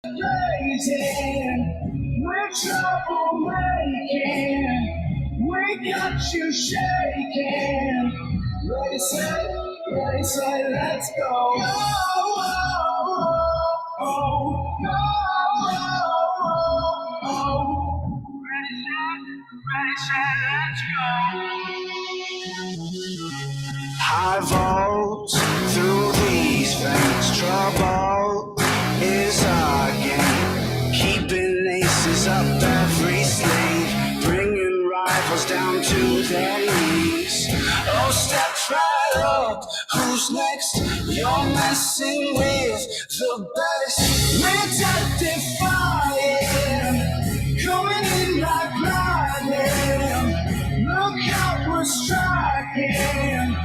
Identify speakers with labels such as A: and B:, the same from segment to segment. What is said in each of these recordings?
A: Blazing, we're troublemaking. We got you shaking. Ready, set, let's go. Oh, oh, oh, oh, oh, oh. Ready, set, let's go. High volts through these veins. Trouble is our game. Keeping aces up every sleeve. Bringing rivals down to their knees. Oh, step right up. Who's next? You're messing with the best. We're death-defying. Coming in like lightning. Look out, we're striking.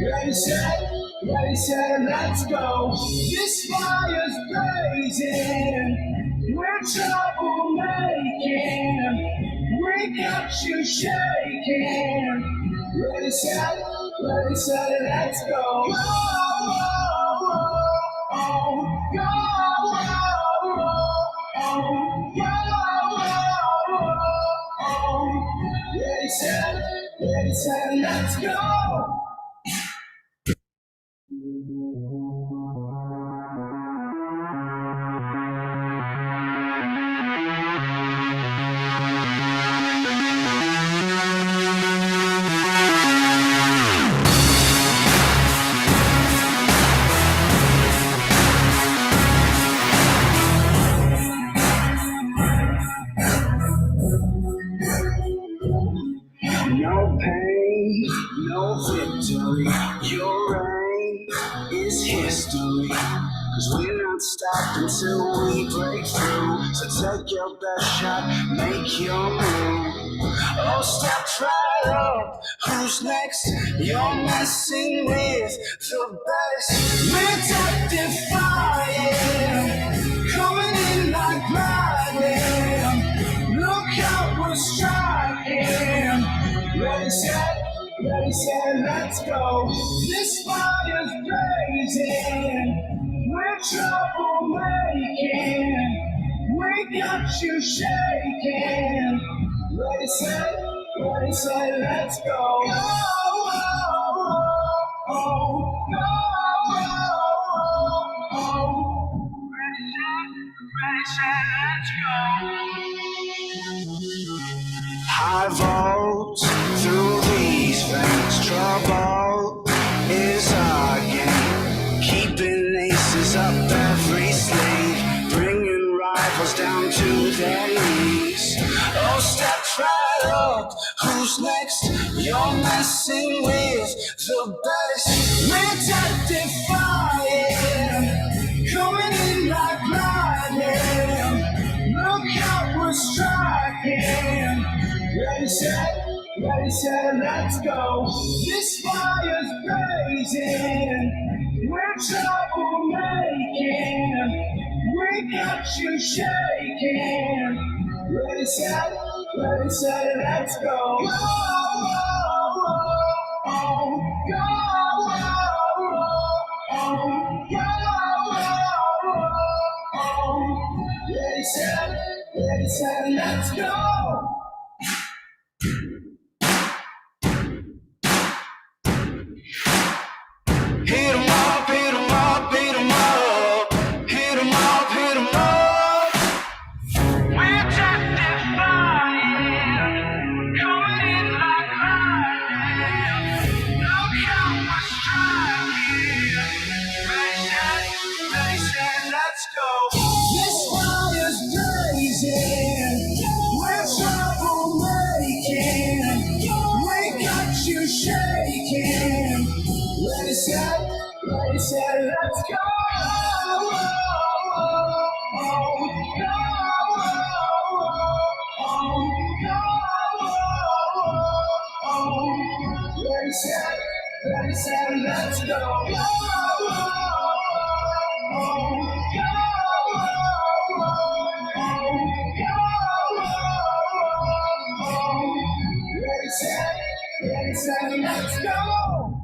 A: Ready, set, let's go. This fire's blazing. We're troublemaking. We got you shaking. Ready, set, let's go. Oh, oh, oh, oh, oh, oh, ready, set, let's go. No pain, no victory. Your reign is history. Cause we're not stopped until we break through. So take your best shot, make your move. Oh, step right up. Who's next? You're messing with the best. We're death-defying. Coming in like lightning. Look out, we're striking. Ready, set, let's go. This fire's blazing. We're troublemaking. We got you shaking. Ready, set, let's go. Oh, oh, oh, oh, oh. Ready, set, let's go. High volts through these veins. Trouble is our game. Keeping aces up every sleeve. Bringing rivals down to their knees. Oh, step right up. Who's next? You're messing with the best. We're death-defying. Coming in like lightning. Look out, we're striking. Ready, set, let's go. This fire's blazing. We're troublemaking. We got you shaking. Ready, set, let's go. Oh, oh, oh, oh, oh, ready, set, let's go. Hit 'em up, hit 'em up, hit 'em up. Hit 'em up, hit 'em up. We're death-defying. Coming in like lightning. Look how we're striking. Ready, set, let's go. This fire's blazing. We're troublemaking. We got you shaking. Ready, set, let's go. Ready, set, let's go. Ready, set, let's go.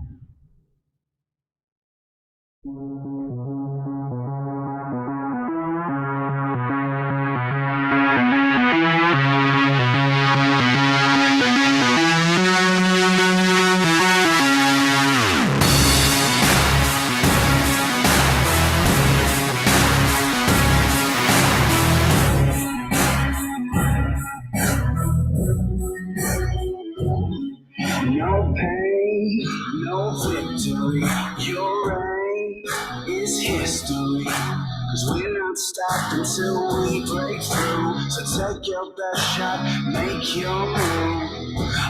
A: until we break through. So take your best shot, make your move.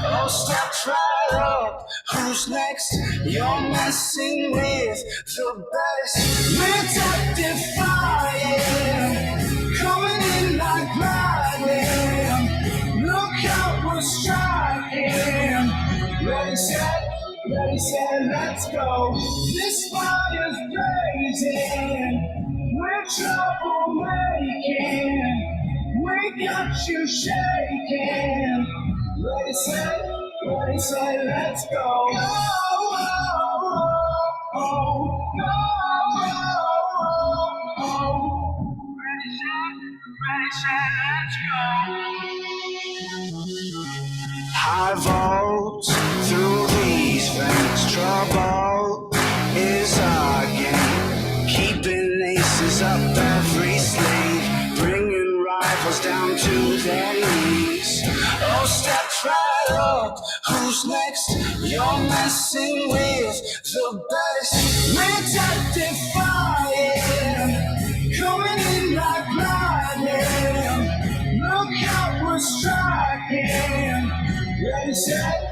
A: Oh, step right up, who's next? You're messing with the best. Redemptive fire, coming in like lightning. Look out, we're striking. Ready, set, let's go. This fire's blazing. We're troublemaking. We got you shaking. Ready, set, let's go. Oh, oh, oh, oh, oh, oh. Ready, set, let's go. High volts through these veins. Trouble is our game. Keeping aces up every sleeve. Bringing rivals down to their knees. Oh, step right up, who's next? You're messing with the best. Redemptive fire, coming in like lightning. Look out, we're striking. Ready, set,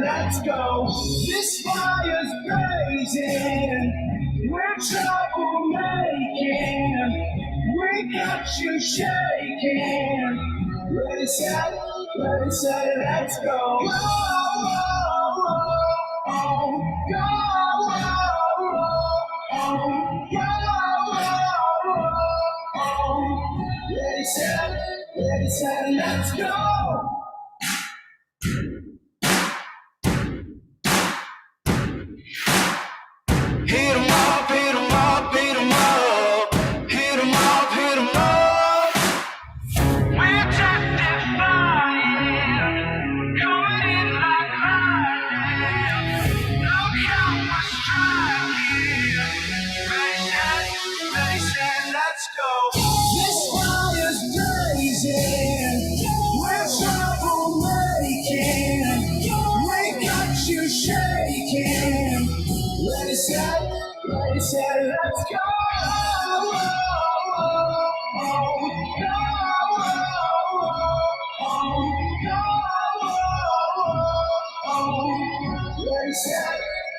A: let's go. This fire's blazing. We're troublemaking. We got you shaking. Ready, set, let's go. Oh, oh, oh, oh, go, oh, oh, oh, oh. Ready, set, let's go. Hit 'em up, hit 'em up, hit 'em up. Hit 'em up, hit 'em up. We're testifying, coming in like lightning. Look how we're striking. Ready, set, let's go. This fire's blazing. We're troublemaking. We got you shaking. Ready, set, let's go.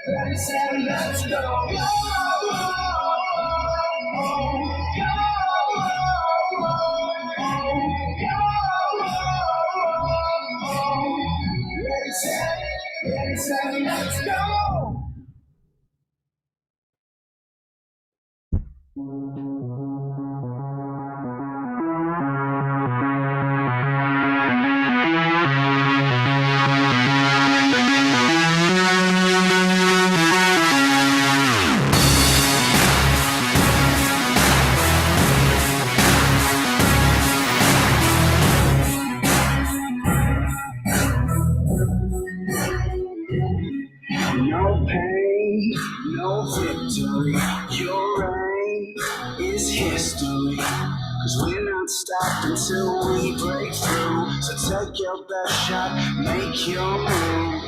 A: Ready, set, let's go. Ready, set, let's go. No pain, no victory. Your reign is history. Cause we're not stopped until we break through. So take your best shot, make your move.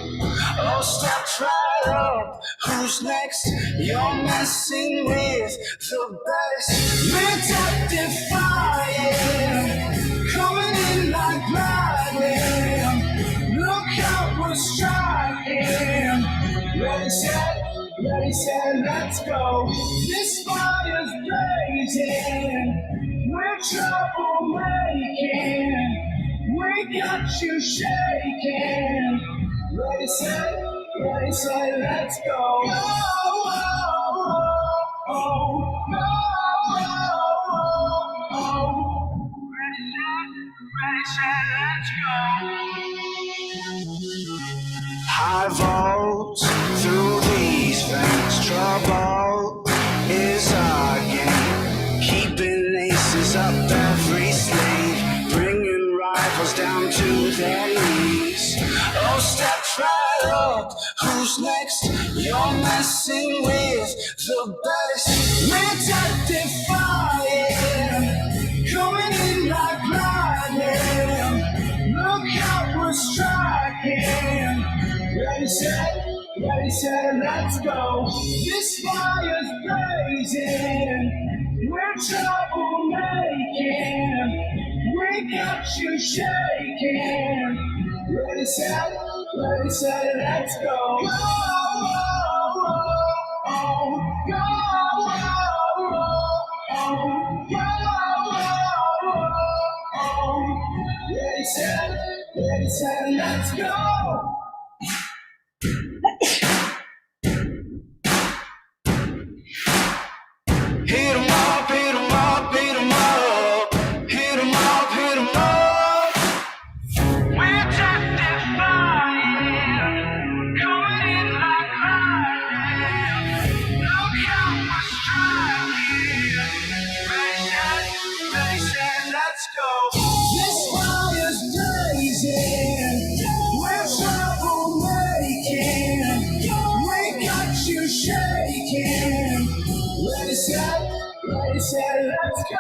A: Oh, step right up, who's next? You're messing with the best. Redemptive fire, coming in like lightning. Look out, we're striking. Ready, set, let's go. This fire's blazing. We're troublemaking. We got you shaking. Ready, set, let's go. Oh, oh, oh, oh, oh, oh. Ready, set, let's go. High volts through these veins. Trouble is our game. Keeping aces up every sleeve. Bringing rivals down to their knees. Oh, step right up, who's next? You're messing with the best. Redemptive fire, coming in like lightning. Look out, we're striking. Ready, set, let's go. This fire's blazing. We're troublemaking. got you shaking. Ready, set, let's go. Go, go, ready, set, let's go. Hit 'em up, hit 'em up, hit 'em up. Hit 'em up, hit 'em up. We're justifying, coming in like lightning. Look how we're striking. Ready, set, let's go. This fire's blazing. We're trouble making. We got you shaking. Ready, set, let's go.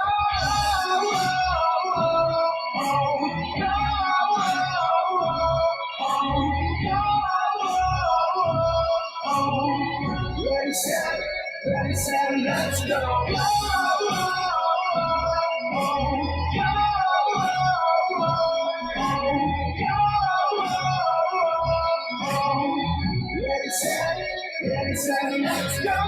A: Ready, set, let's go. Ready, set, let's go.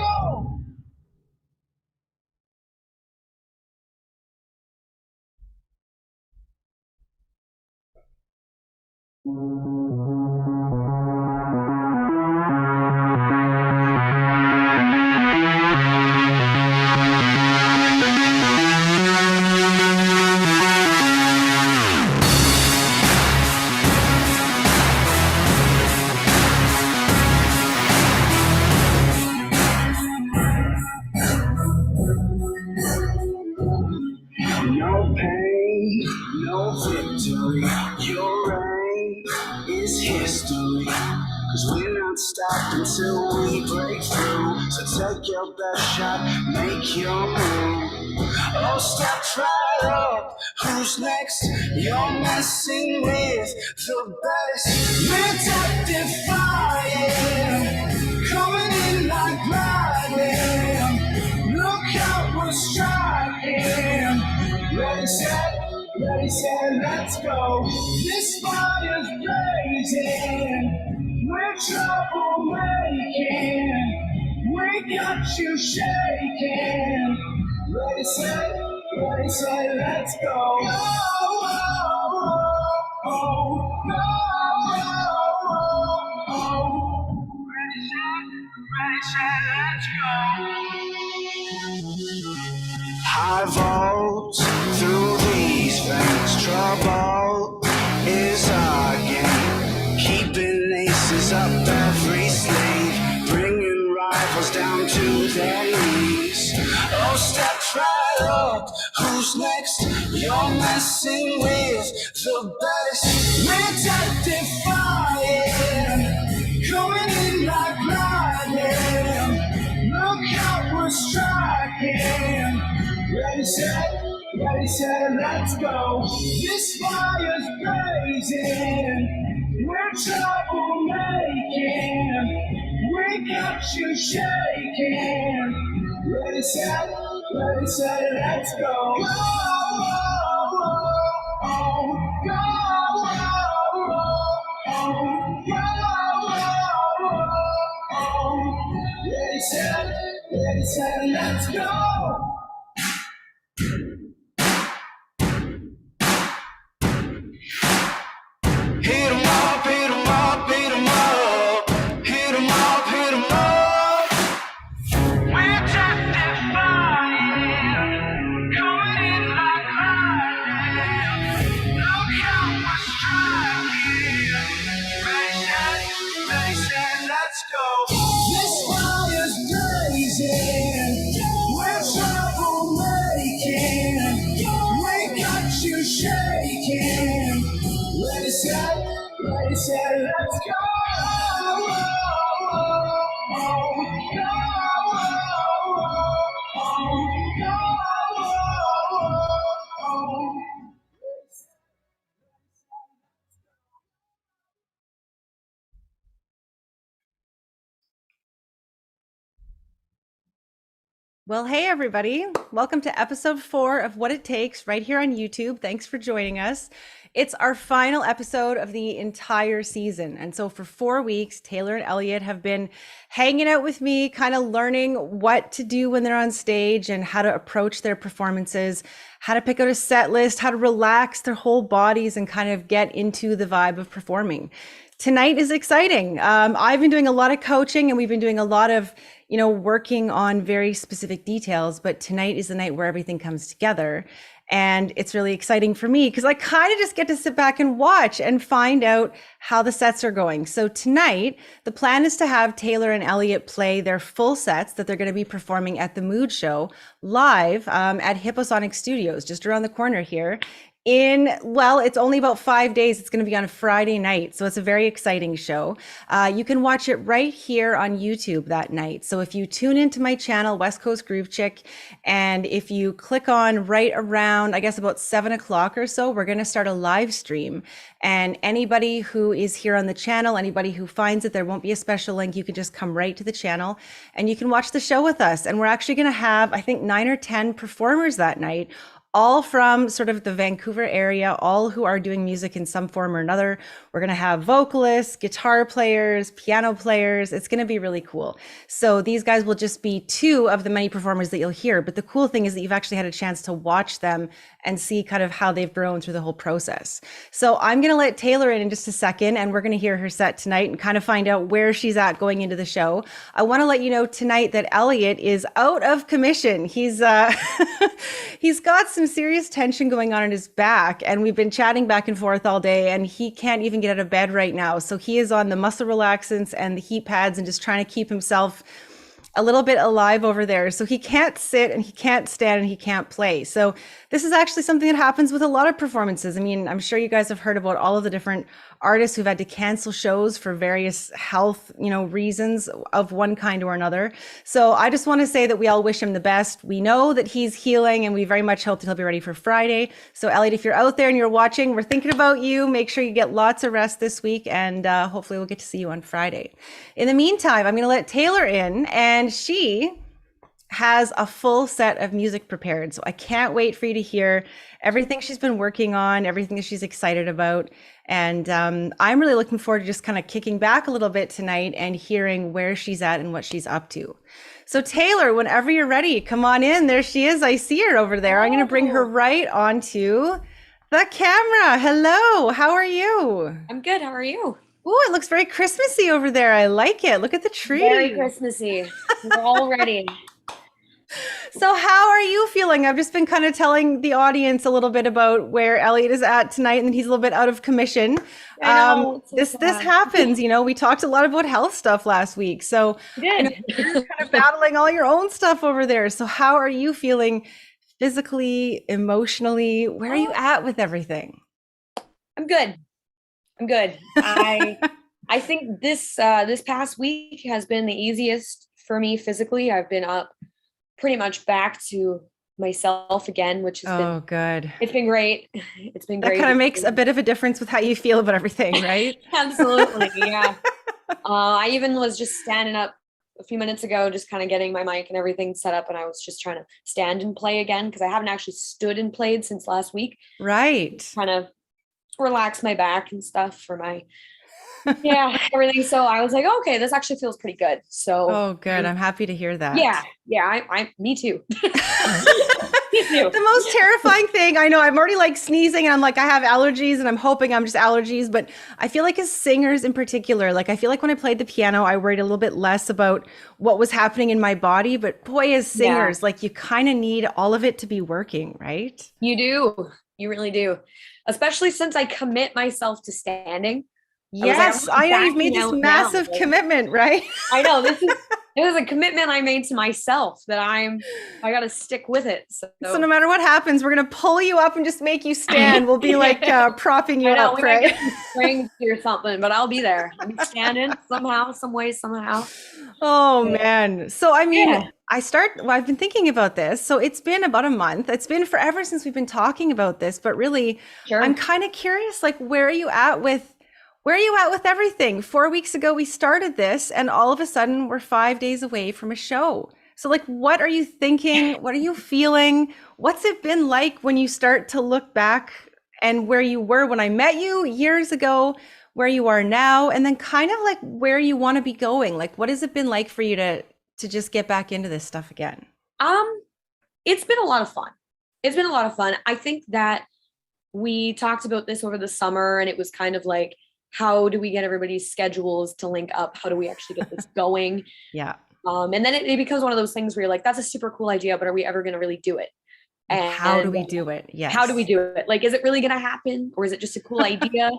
A: No pain, no victory. Your reign is history. Cause we're not stopping till we break through. So take your best shot, make your move. Oh, step right up. Who's next? You're messing with the best. We're defying, coming in like lightning. Look out, we're striking. Ready, set, let's go. This fire's blazing. We're trouble making. We got you shaking. Ready, set, let's go. Ready, set, let's go. High volts through these veins. Trouble is our game. Keeping aces up every slave. Bringing rivals down to their knees. Oh, step right up. Who's next? You're messing with the best. We're defying, coming in like lightning. Look out, we're striking. Ready, set, let's go. This fire's blazing. We're trouble making. We got you shaking. Ready, set, let's go. Ready, set, let's go. Hit 'em up, hit 'em up, hit 'em up. Hit 'em up, hit 'em up. We're justifying, coming in like lightning. Look how we're striking. Ready, set, let's go. This fire's blazing. We're trouble making. We got you shaking. Ready, set, let's go.
B: Well, hey, everybody. Welcome to episode 4 of What It Takes right here on YouTube. Thanks for joining us. It's our final episode of the entire season. And so for 4 weeks, Taylor and Elliot have been hanging out with me, kind of learning what to do when they're on stage and how to approach their performances, how to pick out a set list, how to relax their whole bodies and kind of get into the vibe of performing. Tonight is exciting. I've been doing a lot of coaching and we've been doing a lot of, working on very specific details, but tonight is the night where everything comes together. And it's really exciting for me because I kind of just get to sit back and watch and find out how the sets are going. So tonight, the plan is to have Taylor and Elliot play their full sets that they're going to be performing at the Mood Show live at Hipposonic Studios, just around the corner here. It's only about 5 days. It's going to be on a Friday night. So it's a very exciting show. You can watch it right here on YouTube that night. So if you tune into my channel, West Coast Groove Chick, and if you click on right around, I guess about 7 o'clock or so, we're going to start a live stream. And anybody who is here on the channel, anybody who finds it, there won't be a special link. You can just come right to the channel and you can watch the show with us. And we're actually going to have, I think, 9 or 10 performers that night, all from sort of the Vancouver area, all who are doing music in some form or another. We're going to have vocalists, guitar players, piano players. It's going to be really cool. So these guys will just be 2 of the many performers that you'll hear. But the cool thing is that you've actually had a chance to watch them and see kind of how they've grown through the whole process. So I'm going to let Taylor in just a second, and we're going to hear her set tonight and kind of find out where she's at going into the show. I want to let you know tonight that Elliot is out of commission. He's he's got some serious tension going on in his back, and we've been chatting back and forth all day, and he can't even get out of bed right now. So he is on the muscle relaxants and the heat pads and just trying to keep himself a little bit alive over there. So he can't sit and he can't stand and he can't play. So this is actually something that happens with a lot of performances. I mean, I'm sure you guys have heard about all of the different artists who've had to cancel shows for various health, reasons of one kind or another. So I just want to say that we all wish him the best. We know that he's healing and we very much hope that he'll be ready for Friday. So Elliot, if you're out there and you're watching, we're thinking about you. Make sure you get lots of rest this week, and hopefully we'll get to see you on Friday. In the meantime, I'm going to let Taylor in, and she has a full set of music prepared. So I can't wait for you to hear everything she's been working on, everything that she's excited about. And I'm really looking forward to just kind of kicking back a little bit tonight and hearing where she's at and what she's up to. So Taylor, whenever you're ready, come on in. There she is. I see her over there. I'm going to bring her right onto the camera. Hello. How are you?
C: I'm good. How are you?
B: Oh, it looks very Christmassy over there. I like it. Look at the tree.
C: Very Christmassy. We're all ready.
B: So how are you feeling? I've just been kind of telling the audience a little bit about where Elliot is at tonight, and he's a little bit out of commission.
C: I know,
B: this happens, we talked a lot about health stuff last week. So you're kind of battling all your own stuff over there. So how are you feeling physically, emotionally? Where are you at with everything?
C: I'm good. I think this past week has been the easiest for me physically. I've been up pretty much back to myself again, which has been
B: good.
C: It's been great. It's been great.
B: That kind of makes a bit of a difference with how you feel about everything, right?
C: Absolutely. Yeah. I even was just standing up a few minutes ago, just kind of getting my mic and everything set up. And I was just trying to stand and play again, because I haven't actually stood and played since last week.
B: Right.
C: Kind of relax my back and stuff for my everything. So I was like, okay, this actually feels pretty good. So
B: good. I'm happy to hear that.
C: Me too.
B: The most terrifying thing, I know, I'm already like sneezing and I'm like, I have allergies and I'm hoping I'm just allergies, but I feel like as singers in particular, like I feel like when I played the piano, I worried a little bit less about what was happening in my body, but boy, as singers, like you kind of need all of it to be working, right?
C: You do. You really do. Especially since I commit myself to standing.
B: Yes, I know you've made this massive commitment, right?
C: I know it was a commitment I made to myself that I got to stick with it. So
B: no matter what happens, we're going to pull you up and just make you stand. We'll be like propping you up, right?
C: Strings or something, but I'll be there. I'll be standing somehow, some way, somehow.
B: Oh man. So, I mean, I've been thinking about this. So it's been about a month. It's been forever since we've been talking about this, but really, I'm kind of curious, like, where are you at with everything? 4 weeks ago, we started this and all of a sudden we're 5 days away from a show. So like, what are you thinking? What are you feeling? What's it been like when you start to look back and where you were when I met you years ago, where you are now, and then kind of like where you want to be going? Like, what has it been like for you to just get back into this stuff again?
C: Um, it's been a lot of fun. It's been a lot of fun. I think that we talked about this over the summer, and it was kind of like, how do we get everybody's schedules to link up? How do we actually get this going?
B: Yeah.
C: And then it becomes one of those things where you're like, that's a super cool idea, but are we ever going to really do it?
B: Like, how do we
C: And
B: do it? Yes.
C: how do we do it? Like, is it really going to happen, or is it just a cool idea?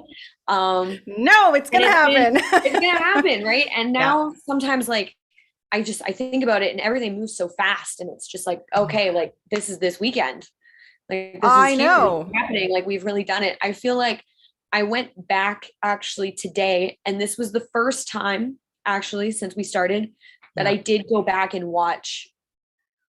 B: No, it's going to happen.
C: It's going to happen, right? And
B: Yeah.
C: now sometimes like I think about it and everything moves so fast, and it's just like, okay, like this is this weekend. Like this
B: I
C: is huge.
B: know.
C: It's happening. Like we've really done it. I feel like I went back actually today, and this was the first time actually since we started that
B: Yeah.
C: I did go back and watch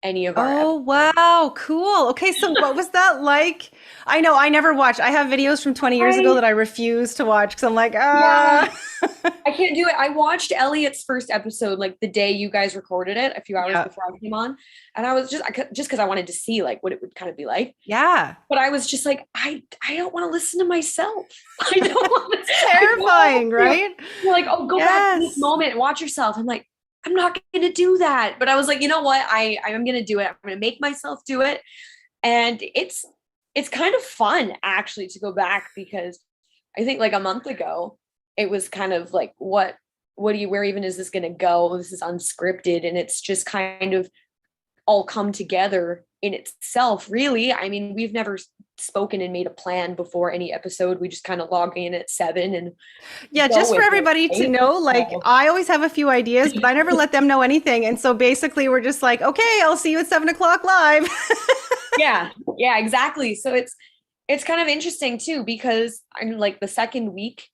C: any of our
B: Oh, wow. Cool. Okay. So what was that like? I know I never watched. I have videos from 20 years ago that I refuse to watch because I'm like,
C: Yeah. I can't do it. I watched Elliot's first episode like the day you guys recorded it, a few hours
B: Yeah.
C: before I came on, and I was just because I wanted to see like what it would kind of be like.
B: Yeah.
C: But I was just like, I don't want to listen to myself. I don't want to.
B: Terrifying, right?
C: You're like, oh, go back to this
B: Yes.
C: moment and watch yourself. I'm like, I'm not going to do that. But I was like, you know what? I'm going to do it. I'm going to make myself do it. And it's kind of fun actually to go back, because I think like a month ago, it was kind of like, where even is this going to go? This is unscripted. And it's just kind of all come together in itself, really. I mean, we've never spoken and made a plan before any episode. We just kind of log in at 7 and
B: Yeah,
C: go
B: just for
C: with it,
B: everybody to
C: right?
B: know, like
C: So-
B: I always have a few ideas, but I never let them know anything. And so basically we're just like, okay, I'll see you at 7 o'clock live.
C: yeah, exactly. So it's kind of interesting too, because I'm like the second week,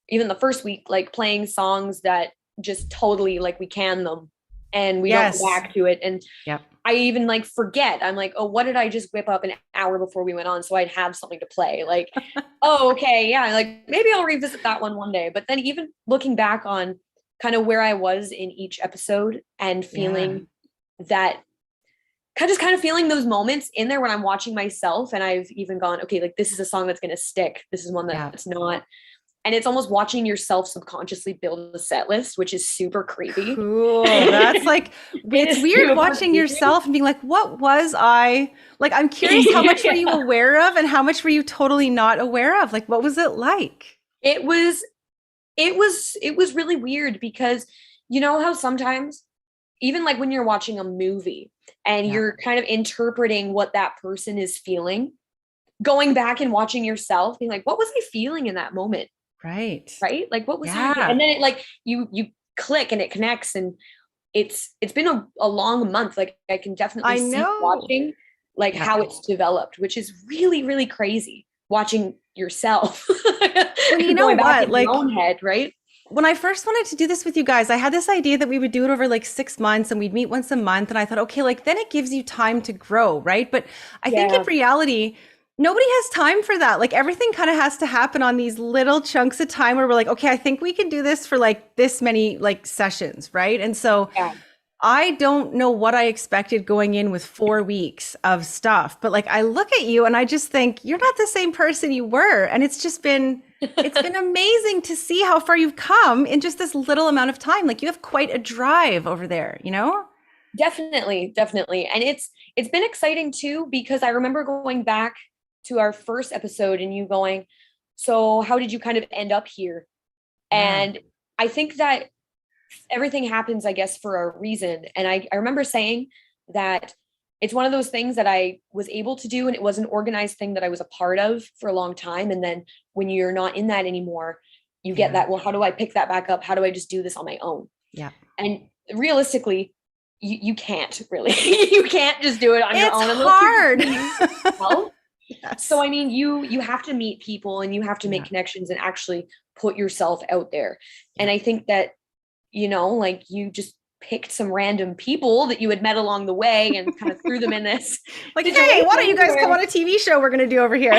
C: even the first week, like playing songs that just totally like we can them and we
B: Yes.
C: don't go back to it. And
B: Yep.
C: I even like forget. I'm like, oh, what did I just whip up an hour before we went on so I'd have something to play? Like, oh, okay, yeah, like maybe I'll revisit that one day. But then even looking back on kind of where I was in each episode and feeling that kind of feeling those moments in there when I'm watching myself, and I've even gone, okay, like this is a song that's going to stick. This is one that's not. And it's almost watching yourself subconsciously build a set list, which is super creepy.
B: Cool. That's like, it's
C: is
B: weird
C: super
B: watching
C: creepy.
B: yourself and being like, what was I? Like, I'm curious, how much were you aware of and how much were you totally not aware of? Like, what was it like?
C: It was really weird, because you know how sometimes even like when you're watching a movie and
B: Yeah.
C: you're kind of interpreting what that person is feeling, going back and watching yourself being like, what was I feeling in that moment?
B: Right.
C: Right? Like what was
B: Yeah.
C: happening? And then it like you click and it connects, and it's been a long month. Like I can definitely
B: I
C: see
B: know.
C: watching like
B: Yeah.
C: how it's developed, which is really, really crazy watching yourself.
B: Well, you know
C: going back
B: what?
C: in
B: Like,
C: your own head, right?
B: when I first wanted to do this with you guys, I had this idea that we would do it over like 6 months and we'd meet once a month. And I thought, okay, like then it gives you time to grow, right? But I think in
C: Yeah.
B: reality, nobody has time for that. Like everything kind of has to happen on these little chunks of time where we're like, okay, I think we can do this for like this many like sessions, right? And so
C: Yeah.
B: I don't know what I expected going in with 4 weeks of stuff, but like I look at you and I just think you're not the same person you were. And it's been amazing to see how far you've come in just this little amount of time. Like you have quite a drive over there, you know?
C: Definitely. And it's been exciting too, because I remember going back to our first episode and you going, so how did you kind of end up here?
B: Yeah.
C: And I think that everything happens, I guess, for a reason. And I remember saying that it's one of those things that I was able to do, and it was an organized thing that I was a part of for a long time. And then when you're not in that anymore, you get
B: Yeah.
C: that, well, how do I pick that back up? How do I just do this on my own?
B: Yeah.
C: And realistically, you can't really, you can't just do it on your
B: It's
C: own.
B: hard.
C: Well,
B: Yes.
C: so I mean, you have to meet people and you have to make
B: Yeah.
C: connections and actually put yourself out there. And I think that, you know, like you just picked some random people that you had met along the way and kind of threw them in this.
B: Like, hey, why don't you guys come on a TV show we're going to do over here?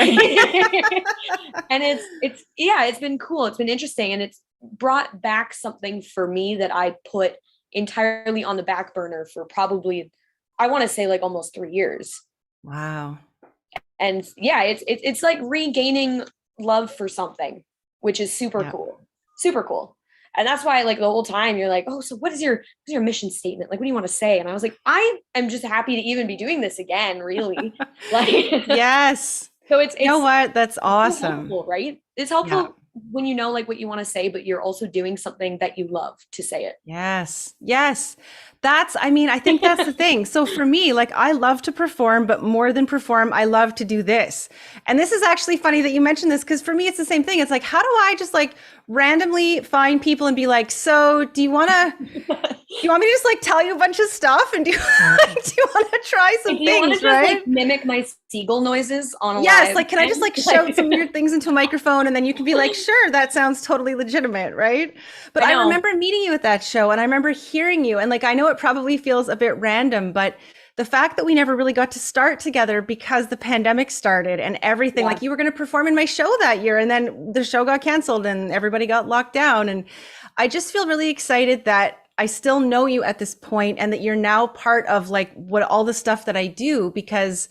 C: And it's been cool. It's been interesting, and it's brought back something for me that I put entirely on the back burner for probably, I want to say like almost 3 years.
B: Wow.
C: And yeah, it's like regaining love for something, which is super
B: Yeah.
C: cool. Super cool. And that's why like the whole time you're like, oh, so what's your mission statement? Like, what do you want to say? And I was like, I am just happy to even be doing this again, really. Like,
B: Yes.
C: so it's
B: You know what? That's
C: so
B: awesome.
C: helpful, right? It's
B: Yeah.
C: helpful when you know like what you want to say, but you're also doing something that you love to say it.
B: Yes. Yes. I think that's the thing. So for me, like I love to perform, but more than perform, I love to do this. And this is actually funny that you mentioned this because for me, it's the same thing. It's like, how do I just like randomly find people and be like, so do you want me to just like tell you a bunch of stuff? And do you want to try some
C: Do you want to
B: things,
C: just
B: right?
C: like mimic my seagull noises on a
B: Yes,
C: live
B: like can I just like
C: event?
B: shout some weird things into a microphone and then you can be like, sure, that sounds totally legitimate, right? But
C: I
B: I
C: know.
B: remember meeting you at that show and I remember hearing you and like I know it probably feels a bit random, but the fact that we never really got to start together because the pandemic started and everything,
C: Yeah.
B: like you were going to perform in my show that year and then the show got canceled and everybody got locked down. And I just feel really excited that I still know you at this point and that you're now part of like what all the stuff that I do, because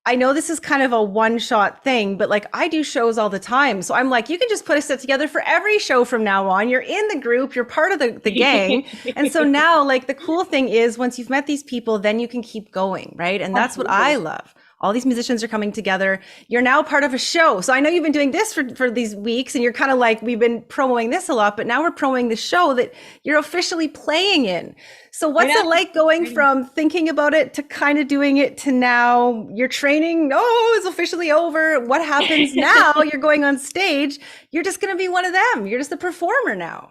B: I know this is kind of a one-shot thing, but like I do shows all the time. So I'm like, you can just put a set together for every show from now on. You're in the group, you're part of the gang. And so now like the cool thing is once you've met these people, then you can keep going, right? And that's what I love. All these musicians are coming together. You're now part of a show. So I know you've been doing this for these weeks and you're kind of like, we've been promoting this a lot, but now we're promoting the show that you're officially playing in. So what's it like going from thinking about it to kind of doing it to now you're training? Oh, it's officially over. What happens now? You're going on stage. You're just going to be one of them. You're just a performer now.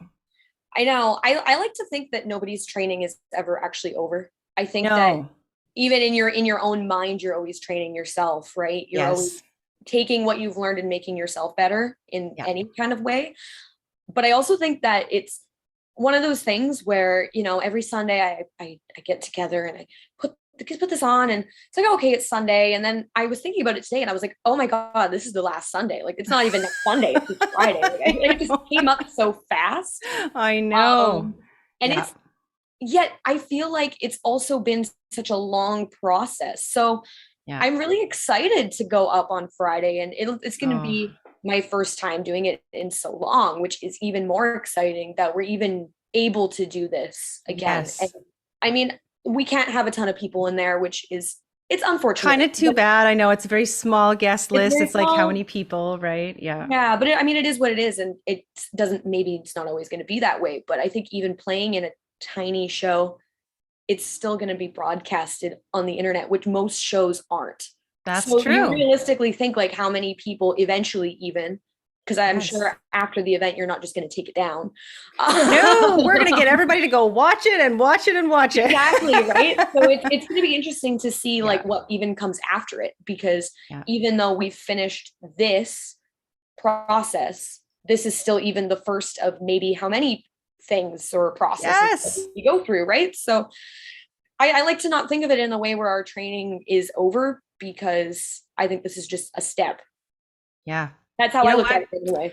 C: I know. I like to think that nobody's training is ever actually over. I think that even in your own mind, you're always training yourself, right? You're always taking what you've learned and making yourself better in any kind of way. But I also think that it's one of those things where, you know, every Sunday I get together and I put this on and it's like, okay, it's Sunday. And then I was thinking about it today and I was like, oh my God, this is the last Sunday. Like, it's not even next Sunday, it's just Friday. Like, it just came up so fast.
B: I know.
C: And it's, yet I feel like it's also been such a long process. So I'm really excited to go up on Friday and it's going to be my first time doing it in so long, which is even more exciting that we're even able to do this again.
B: Yes.
C: And, I mean, we can't have a ton of people in there, which is, it's unfortunate.
B: Kind of too bad. I know it's a very small guest list. It's like
C: small.
B: how many people, right? Yeah.
C: Yeah, but it is what it is. And it doesn't, maybe it's not always going to be that way, but I think even playing in a tiny show, it's still going to be broadcasted on the internet, which most shows aren't.
B: That's
C: so
B: true.
C: You realistically think like how many people eventually even, because I'm sure after the event, you're not just going to take it down.
B: No, we're going to get everybody to go watch it and watch it and watch it.
C: Exactly, right? So it's going to be interesting to see like what even comes after it, because even though we've finished this process, this is still even the first of maybe how many things or processes we go through, right? So I like to not think of it in a way where our training is over, because I think this is just a step.
B: Yeah.
C: That's how I look at it anyway.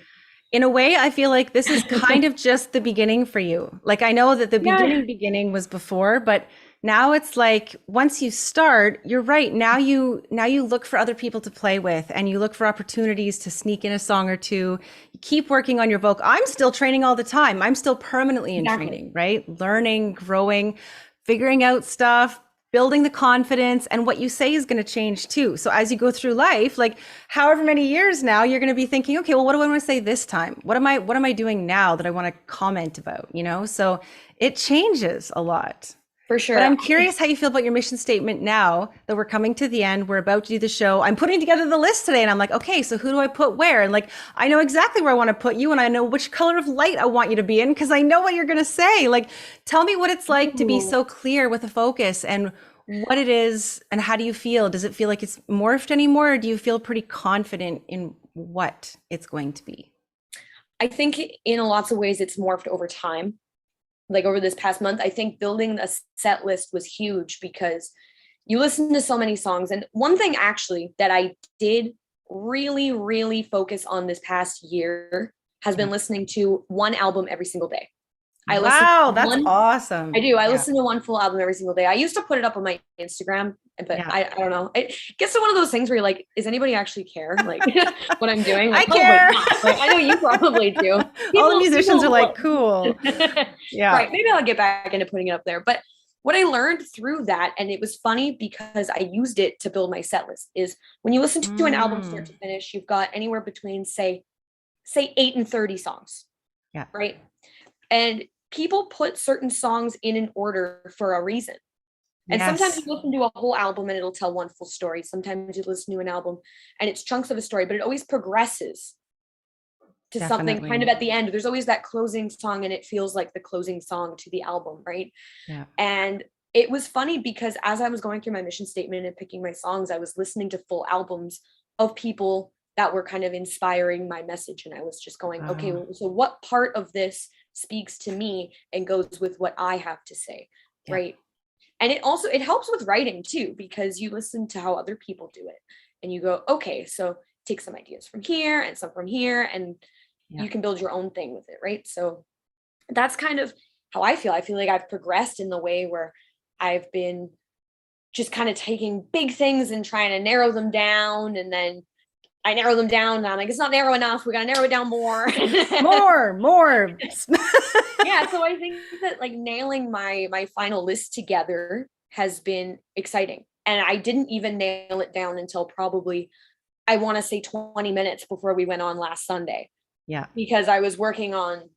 B: In a way, I feel like this is kind of just the beginning for you. Like, I know that the beginning was before, but now it's like, once you start, you're right. Now you look for other people to play with and you look for opportunities to sneak in a song or two. You keep working on your vocal. I'm still training all the time. I'm still permanently in training, right? Learning, growing, figuring out stuff, building the confidence, and what you say is going to change too. So as you go through life, like however many years now, you're going to be thinking, okay, well, what do I want to say this time? What am I doing now that I want to comment about, you know? So it changes a lot.
C: For sure.
B: But I'm curious how you feel about your mission statement now that we're coming to the end. We're about to do the show. I'm putting together the list today and I'm like, okay, so who do I put where? And like, I know exactly where I want to put you and I know which color of light I want you to be in because I know what you're going to say. Like, tell me what it's like to be so clear with a focus and what it is and how do you feel? Does it feel like it's morphed anymore or do you feel pretty confident in what it's going to be?
C: I think in lots of ways it's morphed over time. Like over this past month, I think building a set list was huge because you listen to so many songs. And one thing actually that I did really, really focus on this past year has been listening to one album every single day. I listen
B: Wow,
C: to
B: that's
C: one.
B: awesome.
C: I do. I
B: Yeah.
C: listen to one full album every single day. I used to put it up on my Instagram, but
B: Yeah.
C: I don't know. It gets to one of those things where you're like, is anybody actually care? Like what I'm doing?
B: I
C: Like, probably
B: care.
C: not. Like, I know you probably do.
B: All the musicians are like,
C: people-
B: cool. Yeah.
C: Right. Maybe I'll get back into putting it up there. But what I learned through that, and it was funny because I used it to build my set list, is when you listen to an album start to finish, you've got anywhere between say 8 and 30 songs.
B: Yeah.
C: Right. And people put certain songs in an order for a reason. And sometimes you listen to a whole album and it'll tell one full story. Sometimes you listen to an album and it's chunks of a story, but it always progresses to something kind of at the end. There's always that closing song and it feels like the closing song to the album, right?
B: Yeah.
C: And it was funny because as I was going through my mission statement and picking my songs, I was listening to full albums of people that were kind of inspiring my message. And I was just going, okay, so what part of this speaks to me and goes with what I have to say, right? And it helps with writing too, because you listen to how other people do it and you go, okay, so take some ideas from here and some from here, and you can build your own thing with it, right? So that's kind of how I feel. I feel like I've progressed in the way where I've been just kind of taking big things and trying to narrow them down, and then I narrow them down and I'm like, it's not narrow enough. We got to narrow it down more.
B: more.
C: Yeah. So I think that like nailing my final list together has been exciting. And I didn't even nail it down until probably, I want to say 20 minutes before we went on last Sunday.
B: Yeah.
C: Because I was working on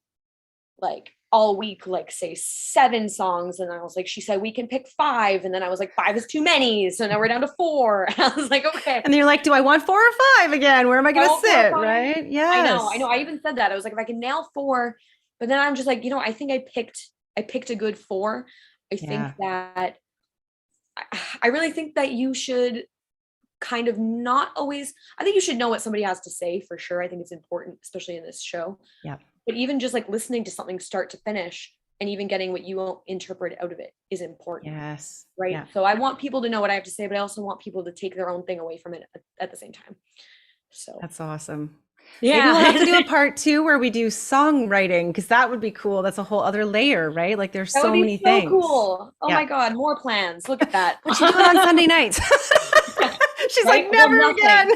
C: like all week, like say 7 songs. And I was like, she said, we can pick 5. And then I was like, 5 is too many. So now we're down to 4. And I was like, okay.
B: And you're like, do I want 4 or 5 again? Where am I going to sit? Right. Yes.
C: I know. I even said that. I was like, if I can nail 4, but then I'm just like, I think I picked a good 4. I think that I really think that you should kind of not always, I think you should know what somebody has to say for sure. I think it's important, especially in this show.
B: Yeah.
C: But even just like listening to something start to finish and even getting what you will interpret out of it is important.
B: Yes.
C: Right.
B: Yeah.
C: So I want people to know what I have to say, but I also want people to take their own thing away from it at the same time. So
B: that's awesome.
C: Yeah.
B: Maybe we'll have to do a part 2 where we do songwriting, because that would be cool. That's a whole other layer, right? Like there's so many things.
C: Cool. Oh my God, more plans. Look at that.
B: We should do it on Sunday nights. She's like, never again.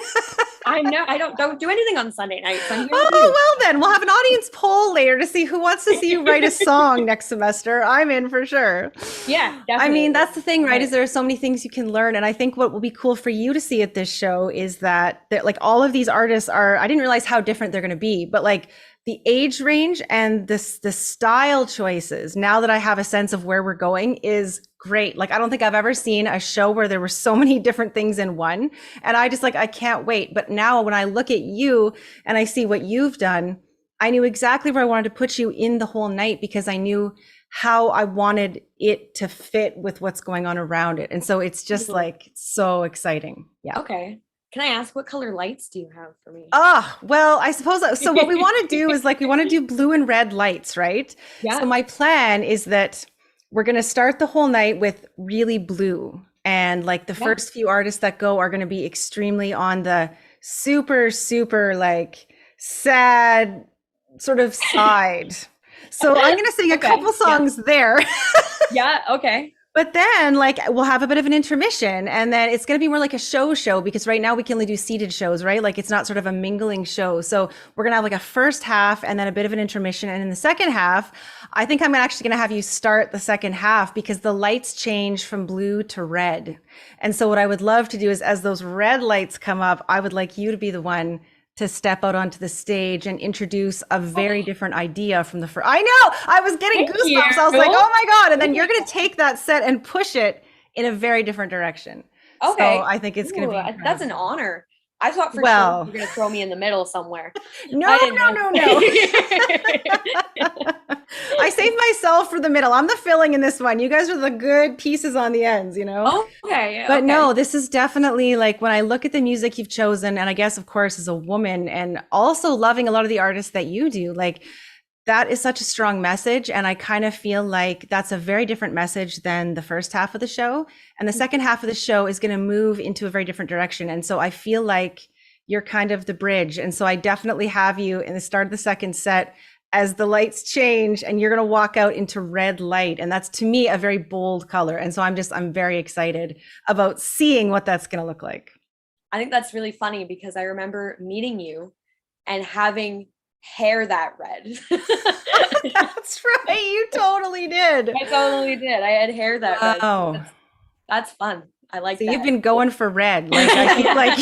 C: I don't do anything on Sunday nights.
B: Oh, well then, we'll have an audience poll later to see who wants to see you write a song next semester. I'm in for sure.
C: Yeah, definitely.
B: I mean, that's the thing, right? Is there are so many things you can learn. And I think what will be cool for you to see at this show is that like all of these artists are, I didn't realize how different they're going to be, but like the age range and the style choices, now that I have a sense of where we're going, is great. Like, I don't think I've ever seen a show where there were so many different things in one. And I just like, I can't wait. But now when I look at you and I see what you've done, I knew exactly where I wanted to put you in the whole night, because I knew how I wanted it to fit with what's going on around it. And so it's just like so exciting. Yeah.
C: Okay. Can I ask, what color lights do you have for me?
B: Well, I suppose so. What we want to do is like, we want to do blue and red lights, right?
C: Yeah.
B: So my plan is that we're going to start the whole night with really blue. And like the first few artists that go are going to be extremely on the super, super like sad sort of side. So I'm going to sing a couple songs there.
C: Yeah. Okay.
B: But then like we'll have a bit of an intermission, and then it's going to be more like a show, because right now we can only do seated shows, right? Like it's not sort of a mingling show. So we're going to have like a first half and then a bit of an intermission. And in the second half, I think I'm actually going to have you start the second half, because the lights change from blue to red. And so what I would love to do is, as those red lights come up, I would like you to be the one to step out onto the stage and introduce a very different idea from the first. I know, I was getting goosebumps. I was like, oh my God. And then you're going to take that set and push it in a very different direction.
C: Okay.
B: So I think it's going to be.
C: That's an honor. I thought for sure you were going to throw me in the middle somewhere.
B: No. I saved myself for the middle. I'm the filling in this one. You guys are the good pieces on the ends, you know?
C: Okay.
B: But no, this is definitely like, when I look at the music you've chosen, and I guess, of course, as a woman, and also loving a lot of the artists that you do, like that is such a strong message. And I kind of feel like that's a very different message than the first half of the show. And the second half of the show is going to move into a very different direction. And so I feel like you're kind of the bridge. And so I definitely have you in the start of the second set as the lights change and you're going to walk out into red light. And that's to me a very bold color. And so I'm very excited about seeing what that's going to look like.
C: I think that's really funny because I remember meeting you and having hair that red.
B: That's right. You totally did.
C: I totally did. I had hair that red.
B: Oh,
C: That's fun. I like
B: so
C: that.
B: you've been going for red. Like I feel like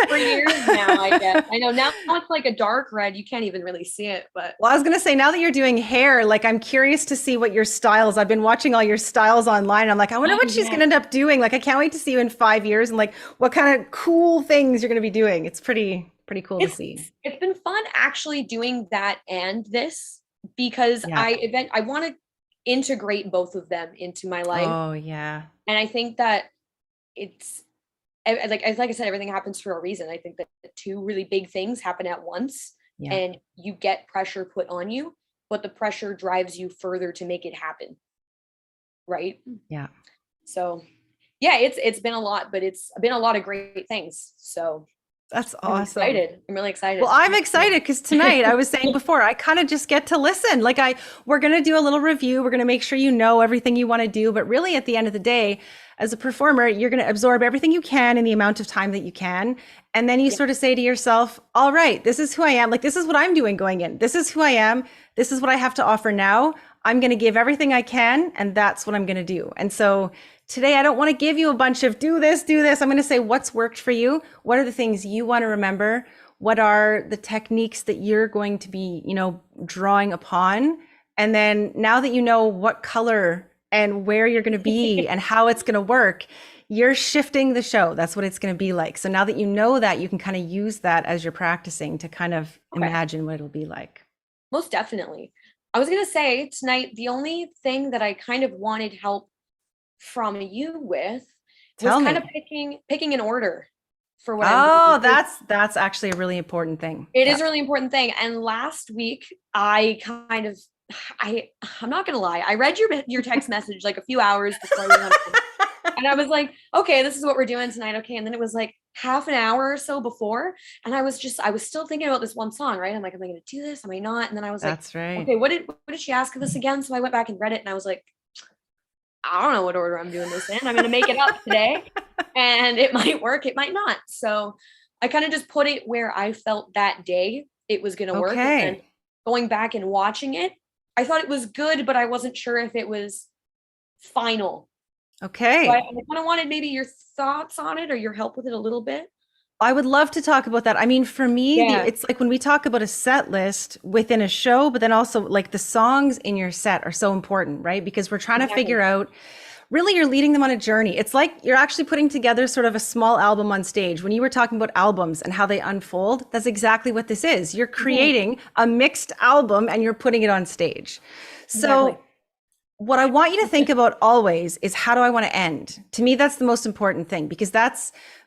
C: for years now, I guess. I know now it's like a dark red. You can't even really see it, but
B: well, I was going to say, now that you're doing hair, like I'm curious to see what your styles, I've been watching all your styles online. I'm like, I wonder what she's going to end up doing. Like, I can't wait to see you in 5 years and like what kind of cool things you're going to be doing. It's pretty cool to see.
C: It's been fun actually doing that and this because
B: Yeah.
C: I want to integrate both of them into my life.
B: Oh yeah.
C: And I think that it's like I said, everything happens for a reason. I think that two really big things happen at once
B: Yeah.
C: and you get pressure put on you, but the pressure drives you further to make it happen. Right?
B: Yeah.
C: So yeah, it's been a lot, but it's been a lot of great things. So
B: That's
C: I'm
B: awesome.
C: excited. I'm really excited.
B: Well, I'm excited because tonight I was saying before, I kind of just get to listen. Like we're going to do a little review. We're going to make sure you know everything you want to do. But really at the end of the day, as a performer, you're going to absorb everything you can in the amount of time that you can. And then you sort of say to yourself, all right, this is who I am. Like, this is what I'm doing going in. This is who I am. This is what I have to offer now. I'm going to give everything I can. And that's what I'm going to do. And so today, I don't want to give you a bunch of do this. I'm going to say what's worked for you. What are the things you want to remember? What are the techniques that you're going to be, drawing upon? And then now that you know what color and where you're going to be and how it's going to work, you're shifting the show. That's what it's going to be like. So now that you know that, you can kind of use that as you're practicing to kind of imagine what it'll be like.
C: Most definitely. I was going to say tonight, the only thing that I kind of wanted help from you with was kind of picking an order for what I'm doing.
B: That's actually a really important thing.
C: It is a really important thing. And last week I'm not gonna lie, I read your text message like a few hours before we went and I was like, okay, this is what we're doing tonight. Okay. And then it was like half an hour or so before. And I was still thinking about this one song, right? I'm like, am I gonna do this? Am I not? And then I was like,
B: that's right.
C: Okay, what did she ask of us again? So I went back and read it and I was like, I don't know what order I'm doing this in. I'm going to make it up today and it might work. It might not. So I kind of just put it where I felt that day it was going to work. And then going back and watching it, I thought it was good, but I wasn't sure if it was final.
B: Okay.
C: So I kind of wanted maybe your thoughts on it or your help with it a little bit.
B: I would love to talk about that. I mean, for me, it's like when we talk about a set list within a show, but then also like the songs in your set are so important, right? Because we're trying to figure out, really, you're leading them on a journey. It's like you're actually putting together sort of a small album on stage. When you were talking about albums and how they unfold, that's exactly what this is. You're creating a mixed album and you're putting it on stage. So what I want you to think about always is, how do I want to end? To me, that's the most important thing, because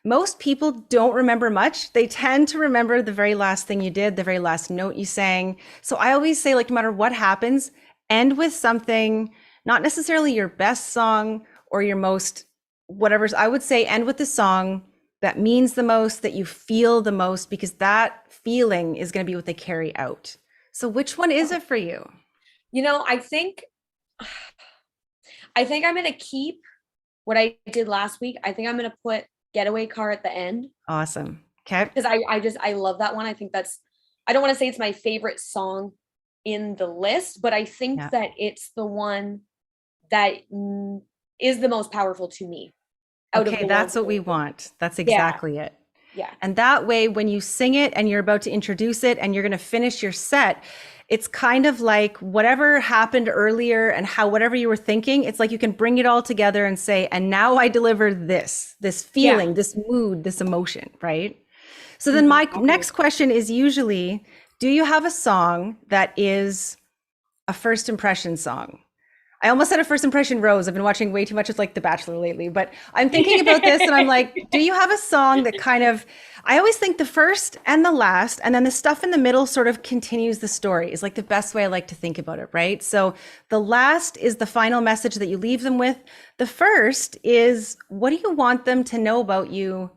B: most people don't remember much. They tend to remember the very last thing you did, the very last note you sang. So I always say, like, no matter what happens, end with something, not necessarily your best song or your most whatever. I would say end with the song that means the most, that you feel the most, because that feeling is going to be what they carry out. So which one is it for you?
C: I think I'm going to keep what I did last week. I think I'm going to put Getaway Car at the end.
B: Awesome. Okay.
C: Because I love that one. I think I don't want to say it's my favorite song in the list, but I think that it's the one that is the most powerful to me.
B: Okay, that's what we want. That's exactly it.
C: Yeah.
B: And that way, when you sing it and you're about to introduce it and you're going to finish your set, it's kind of like whatever happened earlier and whatever you were thinking, it's like you can bring it all together and say, and now I deliver this feeling, this mood, this emotion, right? So then my next question is usually, do you have a song that is a first impression song? I almost said a first impression rose. I've been watching way too much of like The Bachelor lately, but I'm thinking about this and I'm like, do you have a song that I always think the first and the last, and then the stuff in the middle sort of continues the story, is like the best way I like to think about it, right? So the last is the final message that you leave them with. The first is, what do you want them to know about you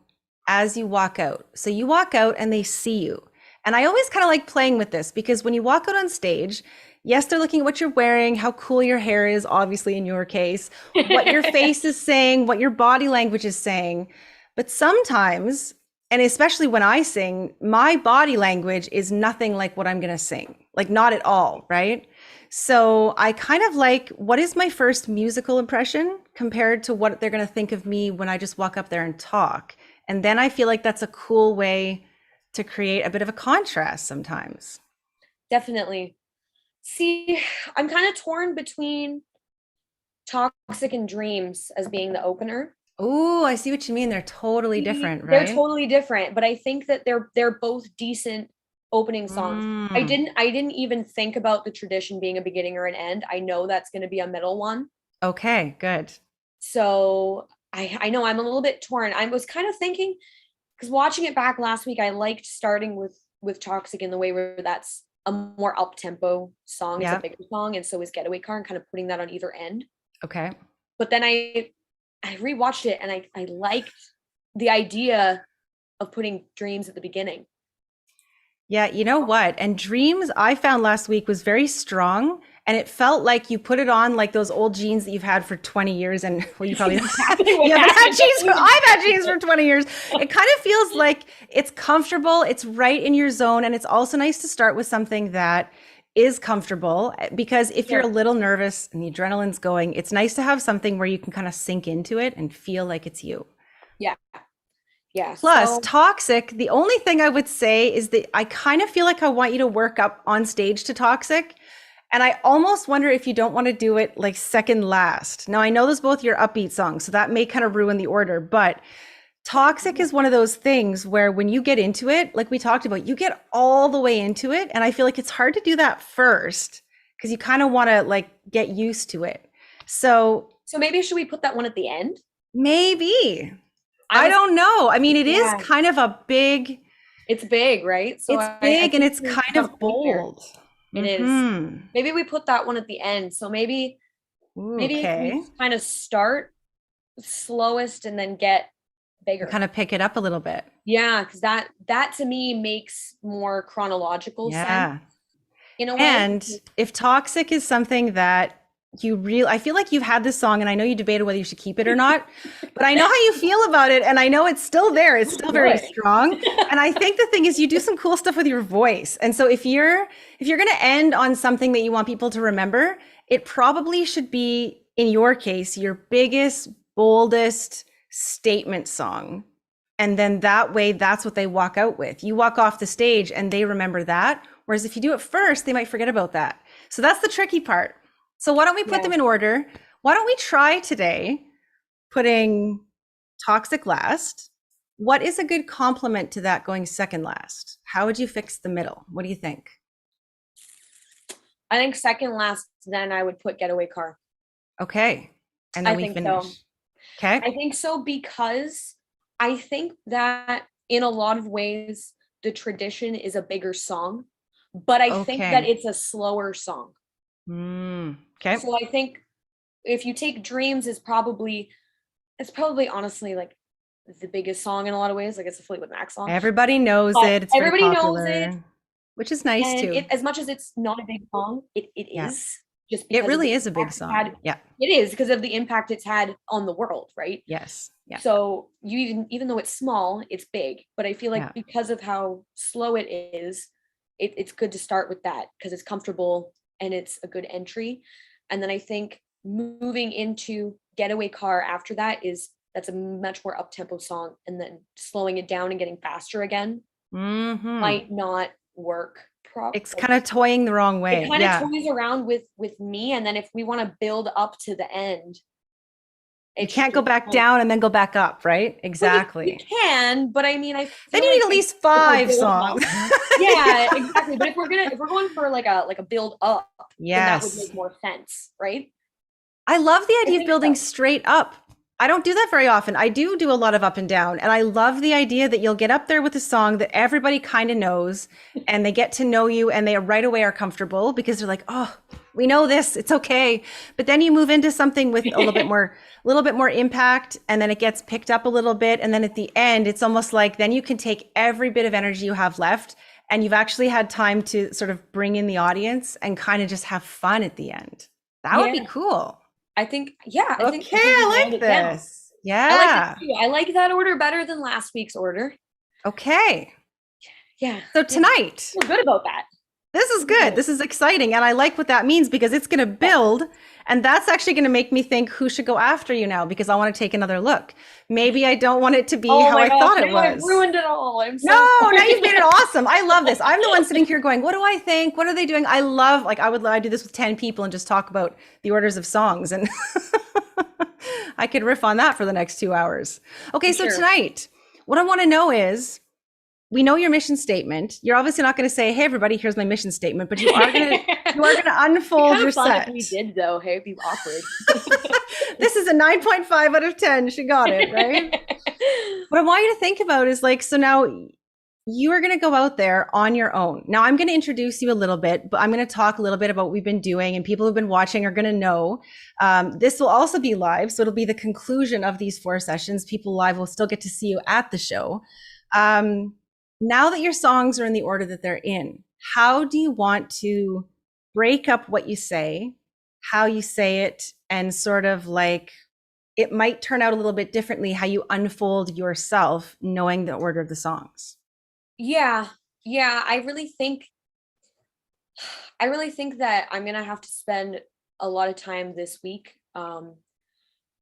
B: as you walk out? So you walk out and they see you. And I always kind of like playing with this because when you walk out on stage, yes, they're looking at what you're wearing, how cool your hair is, obviously in your case, what your face is saying, what your body language is saying. But sometimes, and especially when I sing, my body language is nothing like what I'm going to sing, like not at all, right? So I kind of like, what is my first musical impression compared to what they're going to think of me when I just walk up there and talk? And then I feel like that's a cool way to create a bit of a contrast sometimes.
C: Definitely. See, I'm kind of torn between Toxic and Dreams as being the opener.
B: Oh, I see what you mean. They're totally different,
C: They're
B: right?
C: totally different, but I think that they're both decent opening songs. I didn't even think about the tradition being a beginning or an end. I know that's going to be a middle one.
B: Okay, good.
C: So I know I'm a little bit torn. I was kind of thinking, because watching it back last week, I liked starting with Toxic in the way where that's a more up tempo song. It's
B: Yeah.
C: a bigger song, and so is Getaway Car, and kind of putting that on either end.
B: Okay.
C: But then I rewatched it, and I liked the idea of putting Dreams at the beginning.
B: Yeah, you know what? And Dreams, I found last week was very strong. And it felt like you put it on like those old jeans that you've had for 20 years. And well, you probably you haven't had jeans I've had jeans for 20 years. It kind of feels like it's comfortable. It's right in your zone. And it's also nice to start with something that is comfortable, because if you're a little nervous and the adrenaline's going, it's nice to have something where you can kind of sink into it and feel like it's you.
C: Yeah. Yeah.
B: Plus,
C: so,
B: Toxic, the only thing I would say is that I kind of feel like I want you to work up on stage to Toxic. And I almost wonder if you don't want to do it like second last. Now, I know those both your upbeat songs, so that may kind of ruin the order, but Toxic is one of those things where when you get into it, like we talked about, you get all the way into it. And I feel like it's hard to do that first because you kind of want to like get used to it. So
C: maybe should we put that one at the end?
B: Maybe. I don't know. I mean, it is kind of a big.
C: It's big, right?
B: So it's big and it's kind of bold.
C: It is. Maybe we put that one at the end. So maybe we kind of start slowest and then get bigger.
B: Kind of pick it up a little bit.
C: Yeah, because that to me makes more chronological sense. In a way.
B: And if Toxic is something that I feel like you've had this song and I know you debated whether you should keep it or not, but I know how you feel about it and I know it's still there. It's still very strong. And I think the thing is you do some cool stuff with your voice. And so if you're going to end on something that you want people to remember, it probably should be, in your case, your biggest, boldest statement song. And then that way, that's what they walk out with. You walk off the stage and they remember that. Whereas if you do it first, they might forget about that. So that's the tricky part. So why don't we put them in order? Why don't we try today putting Toxic last? What is a good complement to that going second last? How would you fix the middle? What do you think?
C: I think second last, then I would put Getaway Car.
B: Okay. And then we finish.
C: So.
B: Okay.
C: I think so, because I think that in a lot of ways, the tradition is a bigger song, but I think that it's a slower song.
B: Okay.
C: So I think if you take Dreams it's probably honestly like the biggest song in a lot of ways. Like it's a Fleetwood Mac song.
B: Everybody knows it. It's
C: everybody knows it,
B: which is nice
C: and
B: too.
C: As much as it's not a big song, it is. Just because
B: it really is a big song.
C: It is because of the impact it's had on the world, right?
B: Yes. Yeah.
C: So you even though it's small, it's big. But I feel like because of how slow it is, it's good to start with that because it's comfortable and it's a good entry. And then I think moving into Getaway Car after that's a much more up-tempo song, and then slowing it down and getting faster again might not work properly.
B: It's kind of toying the wrong way.
C: It kind of toys around with me, and then if we want to build up to the end,
B: you can't go back down and then go back up, right? Exactly.
C: Well, you can, but I mean,
B: then you need at least 5 songs.
C: Yeah, exactly. But if we're going for like a build up, then that would make more sense, right?
B: I love the idea of building straight up. I don't do that very often. I do a lot of up and down, and I love the idea that you'll get up there with a song that everybody kind of knows, and they get to know you, and they right away are comfortable because they're like, oh, we know this, it's okay. But then you move into something with a little bit more impact, and then it gets picked up a little bit, and then at the end, it's almost like then you can take every bit of energy you have left and you've actually had time to sort of bring in the audience and kind of just have fun at the end. That would be
C: Yeah.
B: cool.
C: I think, yeah, I think
B: Okay,
C: we
B: I
C: nailed
B: like
C: it down.
B: this.
C: I
B: Yeah.
C: like it too. I like that order better than last week's order.
B: Okay.
C: Yeah.
B: So
C: Yeah.
B: tonight,
C: I feel good about that.
B: this is good. This is exciting. And I like what that means because it's going to build. And that's actually going to make me think who should go after you now because I want to take another look. Maybe I don't want it to be how I thought it
C: now I've
B: was.
C: ruined it all. I'm so
B: No,
C: sorry.
B: now you've made it awesome. I love this. I'm the one sitting here going, what do I think? What are they doing? I love, like, I do this with 10 people and just talk about the orders of songs. And I could riff on that for the next 2 hours. Okay, so
C: Sure.
B: tonight, what I want to know is, we know your mission statement. You're obviously not going to say, "Hey, everybody, here's my mission statement," but you are going to unfold
C: Kind
B: your
C: of fun
B: set.
C: if we did though. Hey, it'd be awkward.
B: This is a 9.5 out of 10. She got it, right? What I want you to think about is like, so now you are going to go out there on your own. Now I'm going to introduce you a little bit, but I'm going to talk a little bit about what we've been doing, and people who've been watching are going to know. This will also be live, so it'll be the conclusion of these 4 sessions. People live will still get to see you at the show. Now that your songs are in the order that they're in, how do you want to break up what you say, how you say it, and sort of like it might turn out a little bit differently how you unfold yourself knowing the order of the songs?
C: Yeah. I really think that I'm gonna have to spend a lot of time this week, not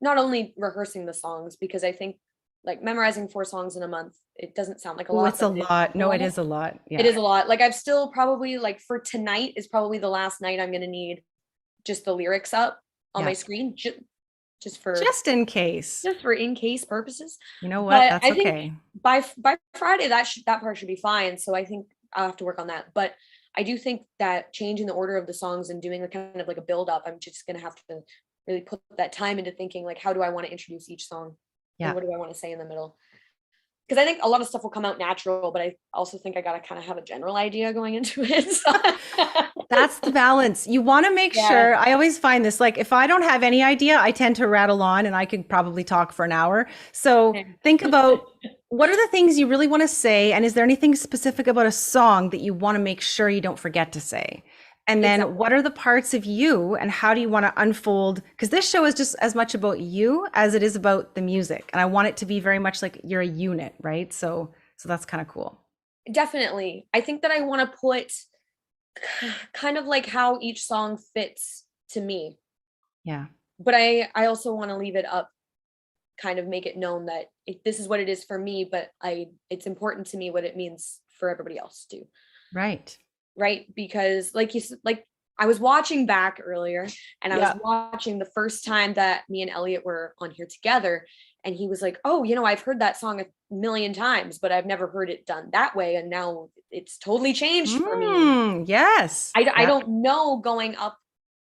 C: only rehearsing the songs, because I think like memorizing 4 songs in a month, it doesn't sound like a
B: Oh,
C: lot.
B: it's a
C: but
B: lot. No, it is a lot. Yeah.
C: It is a lot. Like I've still probably like for tonight is probably the last night I'm gonna need just the lyrics up on
B: Yeah.
C: my screen, just for
B: in case.
C: just for in case purposes.
B: You know what?
C: But
B: That's
C: I think
B: okay.
C: by Friday that part should be fine. So I think I'll have to work on that. But I do think that changing the order of the songs and doing a kind of like a build up, I'm just gonna have to really put that time into thinking like, how do I want to introduce each song?
B: Yeah.
C: And what do I want to say in the middle? Because I think a lot of stuff will come out natural, but I also think I gotta kind of have a general idea going into it. So.
B: That's the balance. You want to make sure. I always find this, like, if I don't have any idea, I tend to rattle on and I could probably talk for an hour. So think about what are the things you really want to say? And is there anything specific about a song that you want to make sure you don't forget to say? And then what are the parts of you and how do you want to unfold? Because this show is just as much about you as it is about the music. And I want it to be very much like you're a unit, right? So that's kind of cool.
C: Definitely. I think that I want to put kind of like how each song fits to me.
B: Yeah.
C: But I also want to leave it up, kind of make it known that this is what it is for me, but it's important to me what it means for everybody else too.
B: Right.
C: Right. Because like I was watching back earlier and I was watching the first time that me and Elliot were on here together. And he was like, oh, I've heard that song a million times, but I've never heard it done that way. And now it's totally changed for me.
B: Yes.
C: I don't know going up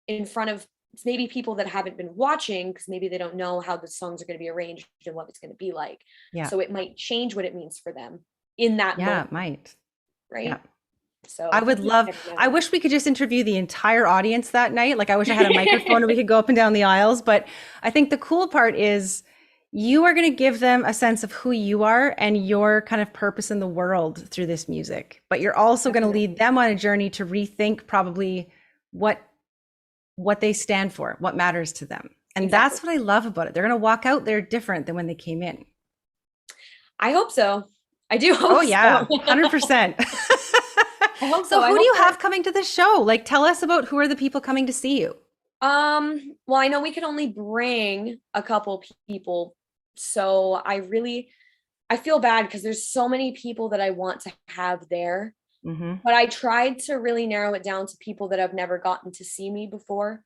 C: in front of maybe people that haven't been watching, because maybe they don't know how the songs are going to be arranged and what it's going to be like.
B: Yeah.
C: So it might change what it means for them in that moment.
B: It might.
C: Right.
B: Yeah.
C: So
B: I wish we could just interview the entire audience that night. Like I wish I had a microphone and we could go up and down the aisles. But I think the cool part is you are going to give them a sense of who you are and your kind of purpose in the world through this music. But you're also going to lead them on a journey to rethink probably what they stand for, what matters to them. And that's what I love about it. They're going to walk out there different than when they came in.
C: I hope so. I do hope
B: Oh yeah,
C: so.
B: 100%.
C: I hope so.
B: So who do you have coming to the show? Like, tell us about who are the people coming to see you?
C: Well, I know we could only bring a couple people. So I feel bad because there's so many people that I want to have there.
B: Mm-hmm.
C: But I tried to really narrow it down to people that have never gotten to see me before.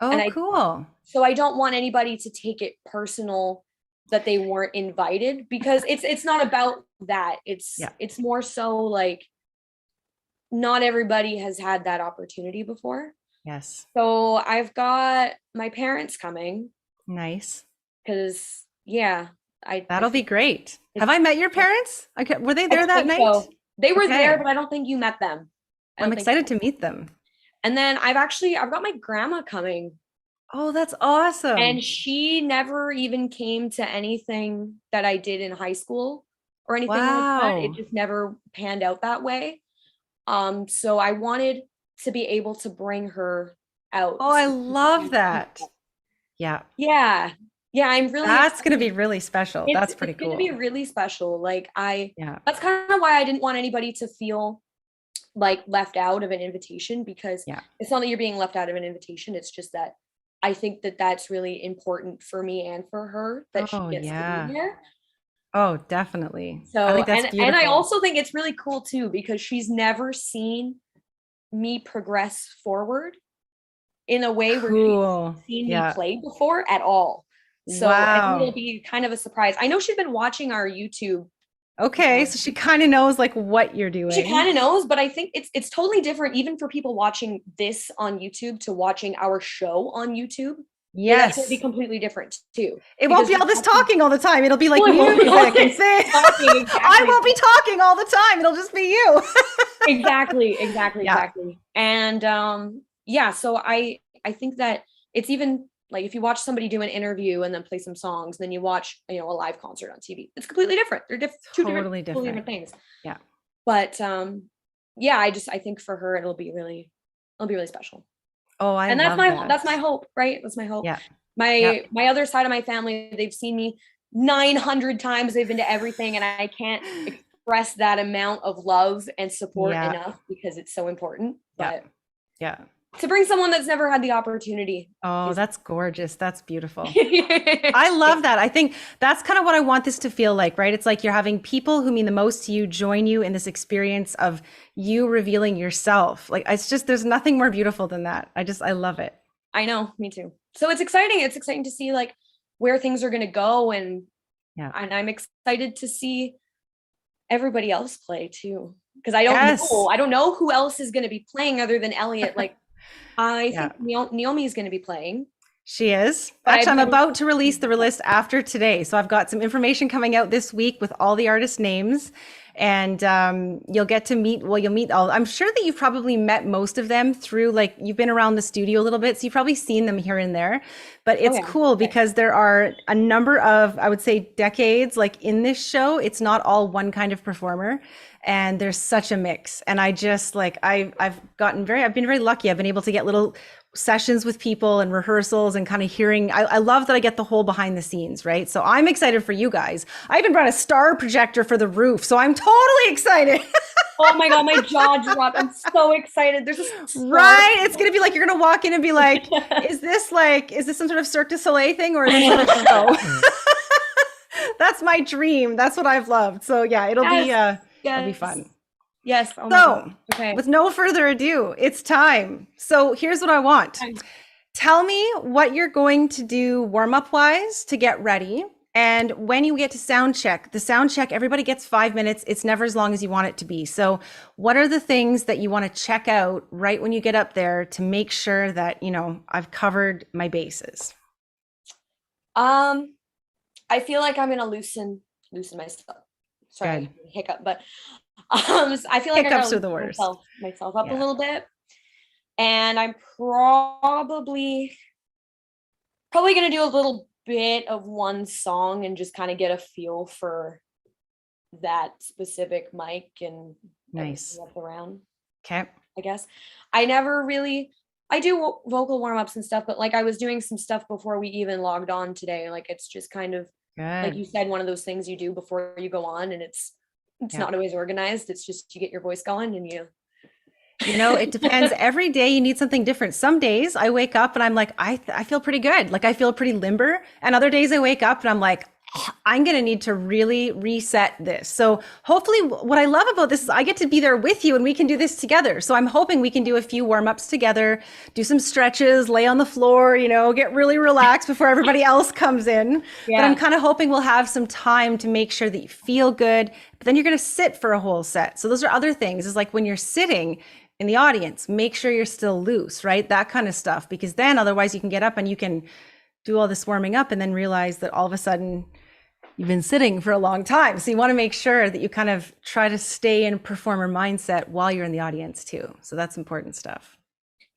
B: Oh, cool.
C: So I don't want anybody to take it personal that they weren't invited, because it's not about that. It's more so like not everybody has had that opportunity before.
B: Yes.
C: So I've got my parents coming.
B: Nice.
C: Because
B: that'll be great. Have I met your parents? Were they there that night?
C: So. They were there, but I don't think you met them.
B: I'm excited to meet them.
C: And then I've got my grandma coming.
B: Oh, that's awesome.
C: And she never even came to anything that I did in high school or anything like that. It just never panned out that way. So I wanted to be able to bring her out.
B: Oh, I
C: so
B: love that. Yeah.
C: Yeah. Yeah, I'm really
B: That's going to
C: excited.
B: be really special. That's pretty
C: It's going to be
B: cool.
C: really special. Like
B: Yeah.
C: that's kind of why I didn't want anybody to feel like left out of an invitation, because
B: Yeah.
C: it's not that you're being left out of an invitation. It's just that I think that that's really important for me and for her, that she
B: Oh,
C: gets to be
B: yeah.
C: here.
B: Oh, definitely. I
C: So,
B: think that's
C: and I
B: beautiful.
C: also think it's really cool too, because she's never seen me progress forward in a way where she's
B: Cool.
C: seen me
B: Yeah.
C: play before at all. So I think it'll
B: Wow.
C: be kind of a surprise. I know she's been watching our YouTube.
B: Okay, so she kind of knows like what you're
C: She
B: doing.
C: kind of knows, but I think it's totally different, even for people watching this on YouTube to watching our show on YouTube. That's going to be
B: Yes.
C: completely different too.
B: It won't be
C: because
B: all this talking all the time. It'll be like
C: Well, it won't be all
B: music and
C: this
B: things.
C: talking,
B: I
C: exactly.
B: won't be talking all the time. It'll just be you.
C: exactly
B: Yeah.
C: and yeah, so I think that it's even like if you watch somebody do an interview and then play some songs, then you watch a live concert on TV, it's completely different. They're two
B: Totally
C: totally
B: different.
C: different things.
B: Yeah.
C: But yeah, I think for her it'll be really special.
B: Oh, I
C: And
B: love that.
C: that's my hope, right? That's my hope.
B: Yeah.
C: My other side of my family, they've seen me 900 times. They've been to everything, and I can't express that amount of love and support
B: Yeah.
C: enough, because it's so important.
B: Yeah.
C: But
B: Yeah.
C: to bring someone that's never had the opportunity.
B: Oh, that's gorgeous. That's beautiful. I love that. I think that's kind of what I want this to feel like, right? It's like you're having people who mean the most to you join you in this experience of you revealing yourself. Like it's just, there's nothing more beautiful than that. I love it.
C: I know, me too. So it's exciting. It's exciting to see like where things are going to go, and I'm excited to see everybody else play too, because I don't know who else is going to be playing other than Elliot. Like I think Naomi is going to be playing.
B: She is. Actually, I'm about to release the list after today. So I've got some information coming out this week with all the artist names, and you'll get to you'll meet all, I'm sure that you've probably met most of them through, like, you've been around the studio a little bit, so you've probably seen them here and there, but it's cool because there are a number of, I would say, decades, like in this show. It's not all one kind of performer, and there's such a mix. And I just like, I've been very lucky. I've been able to get little sessions with people and rehearsals and kind of hearing. I love that I get the whole behind the scenes, right? So I'm excited for you guys. I even brought a star projector for the roof, so I'm totally excited.
C: Oh my God, my jaw dropped. I'm so excited. There's a star.
B: Right? It's gonna be like, you're gonna walk in and be like, is this some sort of Cirque du Soleil thing, or is this like a show? That's my dream. That's what I've loved. So yeah, it'll be fun.
C: Yes. Oh
B: so,
C: okay.
B: With no further ado, it's time. So here's what I want. Tell me what you're going to do warm-up wise to get ready. And when you get to sound check, everybody gets 5 minutes. It's never as long as you want it to be. So what are the things that you want to check out right when you get up there to make sure that, I've covered my bases?
C: I feel like I'm going to loosen myself. Sorry, hiccup, but I feel like
B: hiccups are the worst.
C: Myself up a little bit, and I'm probably going to do a little bit of one song and just kind of get a feel for that specific mic and
B: nice
C: up around.
B: Okay.
C: I guess I do vocal warm-ups and stuff, but like I was doing some stuff before we even logged on today. Like it's just kind of like you said, one of those things you do before you go on, and it's not always organized. It's just you get your voice going and
B: it depends. Every day you need something different. Some days I wake up and I'm like, I feel pretty good. Like I feel pretty limber. And other days I wake up and I'm like, I'm going to need to really reset this. So hopefully what I love about this is I get to be there with you and we can do this together. So I'm hoping we can do a few warm-ups together, do some stretches, lay on the floor, get really relaxed before everybody else comes in. But I'm kind of hoping we'll have some time to make sure that you feel good, but then you're going to sit for a whole set. So those are other things, is like when you're sitting in the audience, make sure you're still loose, right? That kind of stuff, because then otherwise you can get up and you can do all this warming up and then realize that all of a sudden you've been sitting for a long time. So you want to make sure that you kind of try to stay in performer mindset while you're in the audience too. So that's important stuff.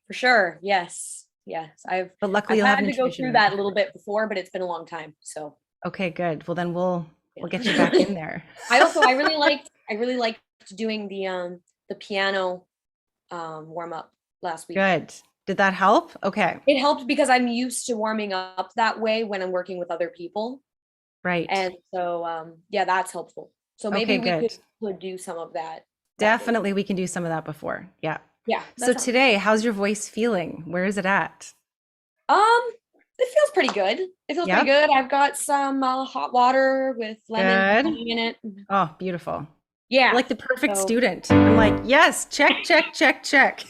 C: For sure. Yes.
B: But luckily
C: I've had to go through that a little bit before, but it's been a long time. So.
B: Okay, good. Well, then we'll get you back in there.
C: I really liked doing the the piano warm up last week.
B: Good. Did that help? Okay.
C: It helped because I'm used to warming up that way when I'm working with other people.
B: Right.
C: And so, yeah, that's helpful. So maybe
B: Okay,
C: we
B: good.
C: could do some of that.
B: Definitely we can do some of that before. Yeah.
C: Yeah.
B: So today, how's your voice feeling? Where is it at?
C: It feels pretty good. It feels pretty good. I've got some hot water with lemon in it.
B: Oh, beautiful.
C: Yeah.
B: Like the perfect student. I'm like, yes, check, check, check, check.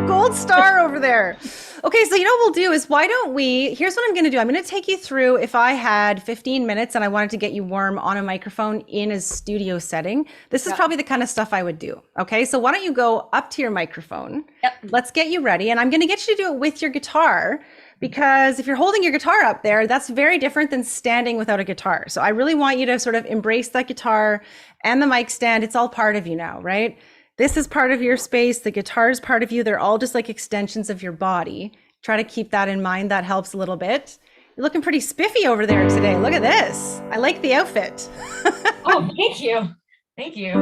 B: Gold star over there. Okay, so you know what we'll do is here's what I'm going to do. I'm going to take you through if I had 15 minutes and I wanted to get you warm on a microphone in a studio setting. This is probably the kind of stuff I would do. Okay, so why don't you go up to your microphone?
C: Yep.
B: Let's get you ready. And I'm going to get you to do it with your guitar, because if you're holding your guitar up there, that's very different than standing without a guitar. So I really want you to sort of embrace that guitar and the mic stand. It's all part of you now, right? This is part of your space. The guitar is part of you. They're all just like extensions of your body. Try to keep that in mind. That helps a little bit. You're looking pretty spiffy over there today. Look at this. I like the outfit.
C: Oh, thank you. Thank you.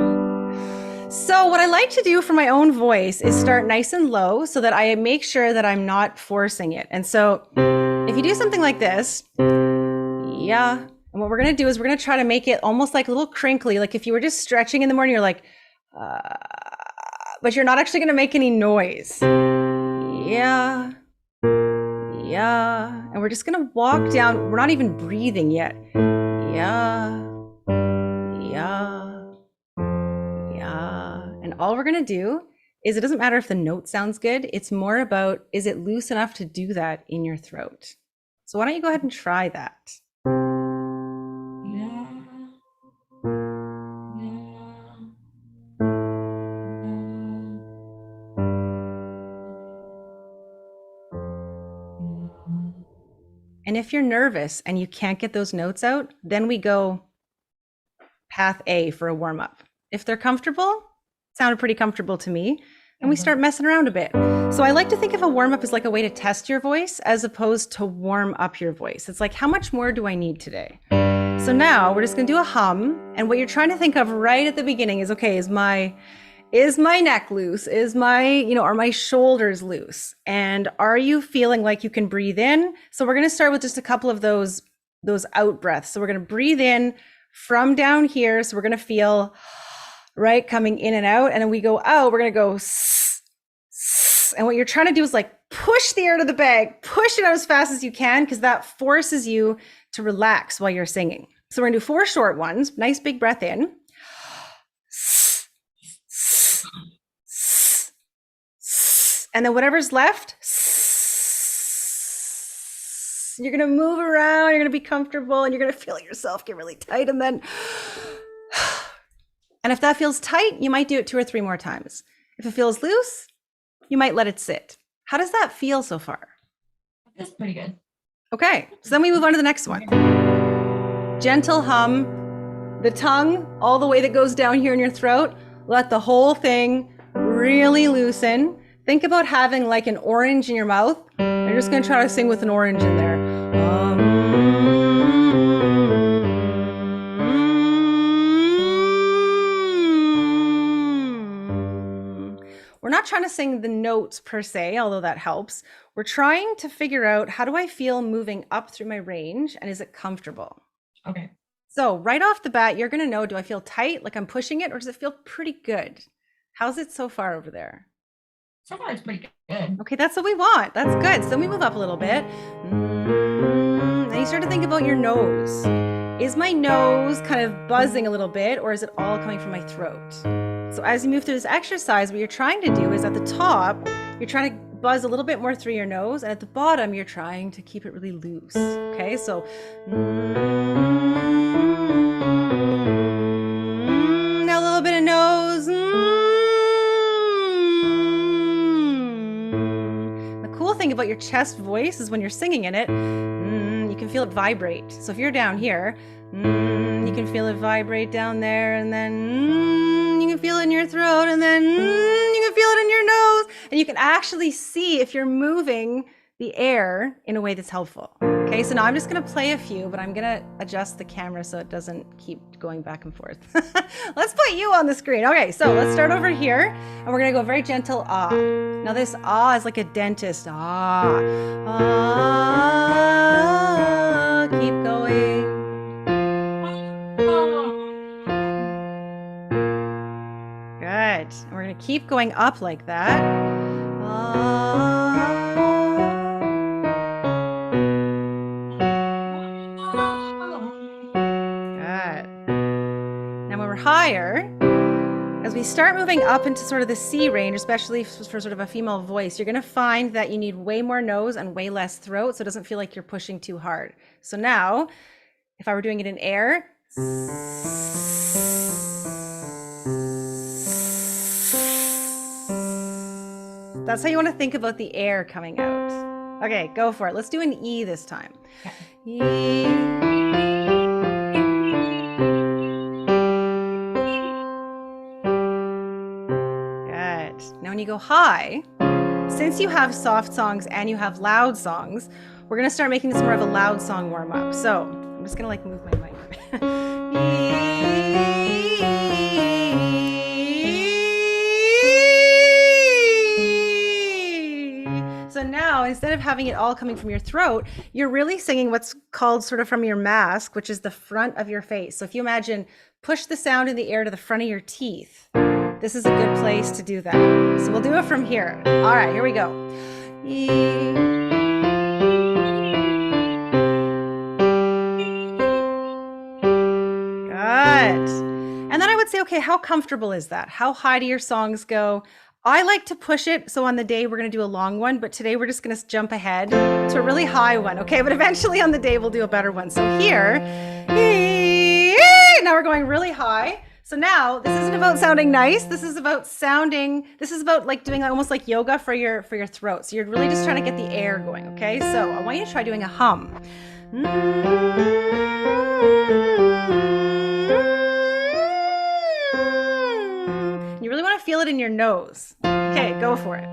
B: So what I like to do for my own voice is start nice and low so that I make sure that I'm not forcing it. And so if you do something like this, yeah. And what we're going to do is we're going to try to make it almost like a little crinkly. Like if you were just stretching in the morning, you're like, but you're not actually going to make any noise. Yeah. Yeah. And we're just going to walk down. We're not even breathing yet. Yeah. Yeah. And all we're going to do is, it doesn't matter if the note sounds good. It's more about, is it loose enough to do that in your throat? So why don't you go ahead and try that? And if you're nervous and you can't get those notes out, then we go path A for a warm up. If they're comfortable, sounded pretty comfortable to me, and we start messing around a bit. So I like to think of a warm up as like a way to test your voice as opposed to warm up your voice. It's like, how much more do I need today? So now we're just gonna do a hum. And what you're trying to think of right at the beginning is, okay, is my neck loose? Is my, are my shoulders loose? And are you feeling like you can breathe in? So we're gonna start with just a couple of those out breaths. So we're gonna breathe in from down here. So we're gonna feel, right, coming in and out. And then we go out, we're gonna go and what you're trying to do is like push the air to the bag, push it out as fast as you can, because that forces you to relax while you're singing. So we're gonna do 4 short ones. Nice big breath in. And then whatever's left, you're gonna move around, you're gonna be comfortable, and you're gonna feel yourself get really tight. And then, and if that feels tight, you might do it 2 or 3 more times. If it feels loose, you might let it sit. How does that feel so far?
C: That's pretty good.
B: Okay, so then we move on to the next one. Gentle hum, the tongue all the way that goes down here in your throat. Let the whole thing really loosen. Think about having like an orange in your mouth. You're just gonna try to sing with an orange in there. We're not trying to sing the notes per se, although that helps. We're trying to figure out, how do I feel moving up through my range, and is it comfortable?
C: Okay.
B: So right off the bat, you're gonna know, do I feel tight, like I'm pushing it, or does it feel pretty good? How's it so far over there?
C: So far it's pretty good.
B: Okay, that's what we want. That's good. So then we move up a little bit. And you start to think about your nose. Is my nose kind of buzzing a little bit, or is it all coming from my throat? So as you move through this exercise, what you're trying to do is, at the top, you're trying to buzz a little bit more through your nose, and at the bottom, you're trying to keep it really loose. Okay, so now a little bit of nose. The cool thing about your chest voice is when you're singing in it, you can feel it vibrate. So if you're down here, you can feel it vibrate down there, and then you can feel it in your throat, and then you can feel it in your nose, and you can actually see if you're moving the air in a way that's helpful. Okay, so now I'm just gonna play a few, but I'm gonna adjust the camera so it doesn't keep going back and forth. Let's put you on the screen. Okay, so let's start over here, and we're gonna go very gentle ah. Now this ah is like a dentist ah. Ah, keep going. Good. And we're gonna keep going up like that. Good. Now when we're higher, as we start moving up into sort of the C range, especially for sort of a female voice, you're gonna find that you need way more nose and way less throat, so it doesn't feel like you're pushing too hard. So now, if I were doing it in air, that's how you want to think about the air coming out. Okay, go for it. Let's do an E this time. E. Good. Now when you go high, since you have soft songs and you have loud songs, we're going to start making this more of a loud song warm up. So I'm just going to like move my mic. So now, instead of having it all coming from your throat, you're really singing what's called sort of from your mask, which is the front of your face. So if you imagine, push the sound in the air to the front of your teeth. This is a good place to do that. So we'll do it from here. All right, here we go. Good. And then I would say, okay, how comfortable is that? How high do your songs go? I like to push it. So on the day, we're going to do a long one, but today we're just going to jump ahead to a really high one. Okay. But eventually on the day, we'll do a better one. So here, now we're going really high. So now this isn't about sounding nice. This is about like doing almost like yoga for your throat. So you're really just trying to get the air going. Okay. So I want you to try doing a hum. You really want to feel it in your nose. Okay, go for it.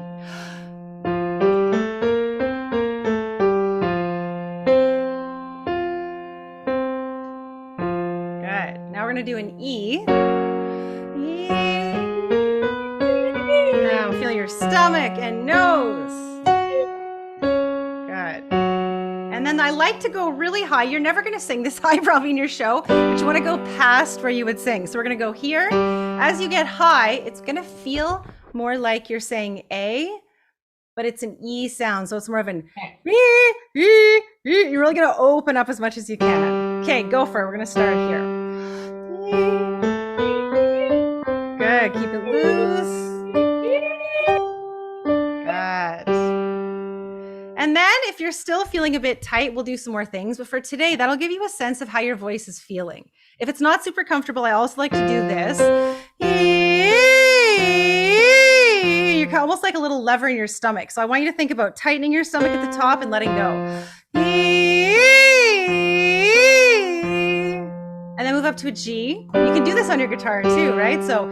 B: Good. Now we're going to do an E. Now feel your stomach and nose. Good. And then I like to go really high. You're never going to sing this high probably in your show, but you want to go past where you would sing. So we're going to go here. As you get high, it's going to feel more like you're saying A, but it's an E sound. So it's more of an E. You're really going to open up as much as you can. Okay, go for it. We're going to start here. Good. Keep it loose. Good. And then if you're still feeling a bit tight, we'll do some more things. But for today, that'll give you a sense of how your voice is feeling. If it's not super comfortable, I also like to do this. You're almost like a little lever in your stomach. So I want you to think about tightening your stomach at the top and letting go. And then move up to a G. You can do this on your guitar too, right? So,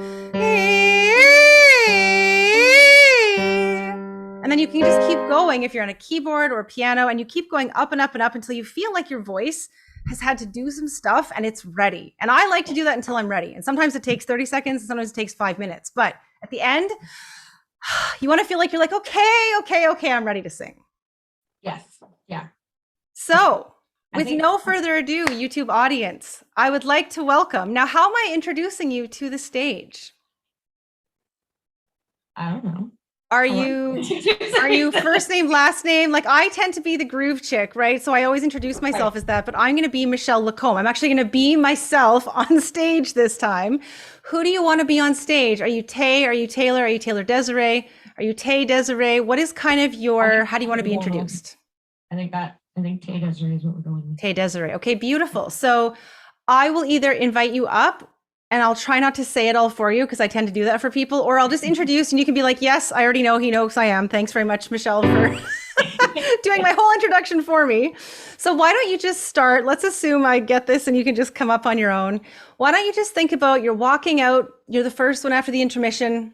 B: and then you can just keep going if you're on a keyboard or a piano, and you keep going up and up and up until you feel like your voice has had to do some stuff and it's ready. And I like to do that until I'm ready. And sometimes it takes 30 seconds and sometimes it takes 5 minutes. But at the end, you want to feel like you're like, okay, I'm ready to sing.
D: Yes. Yeah.
B: So with no further ado, YouTube audience, I would like to welcome. Now, how am I introducing you to the stage?
D: I don't know.
B: Are you first name, last name? Like I tend to be the groove chick, right? So I always introduce myself as that, but I'm going to be Michelle Lacombe. I'm actually going to be myself on stage this time. Who do you want to be on stage? Are you Tay? Are you Taylor? Are you Taylor Desiree? Are you Tay Desiree? What is kind of your, how do you want to be introduced?
D: I think Tay Desiree is what we're going with.
B: Tay Desiree. Okay, beautiful. So I will either invite you up, and I'll try not to say it all for you because I tend to do that for people, or I'll just introduce and you can be like, yes, I already know he knows I am. Thanks very much, Michelle, for doing my whole introduction for me. So why don't you just start? Let's assume I get this and you can just come up on your own. Why don't you just think about you're walking out, you're the first one after the intermission.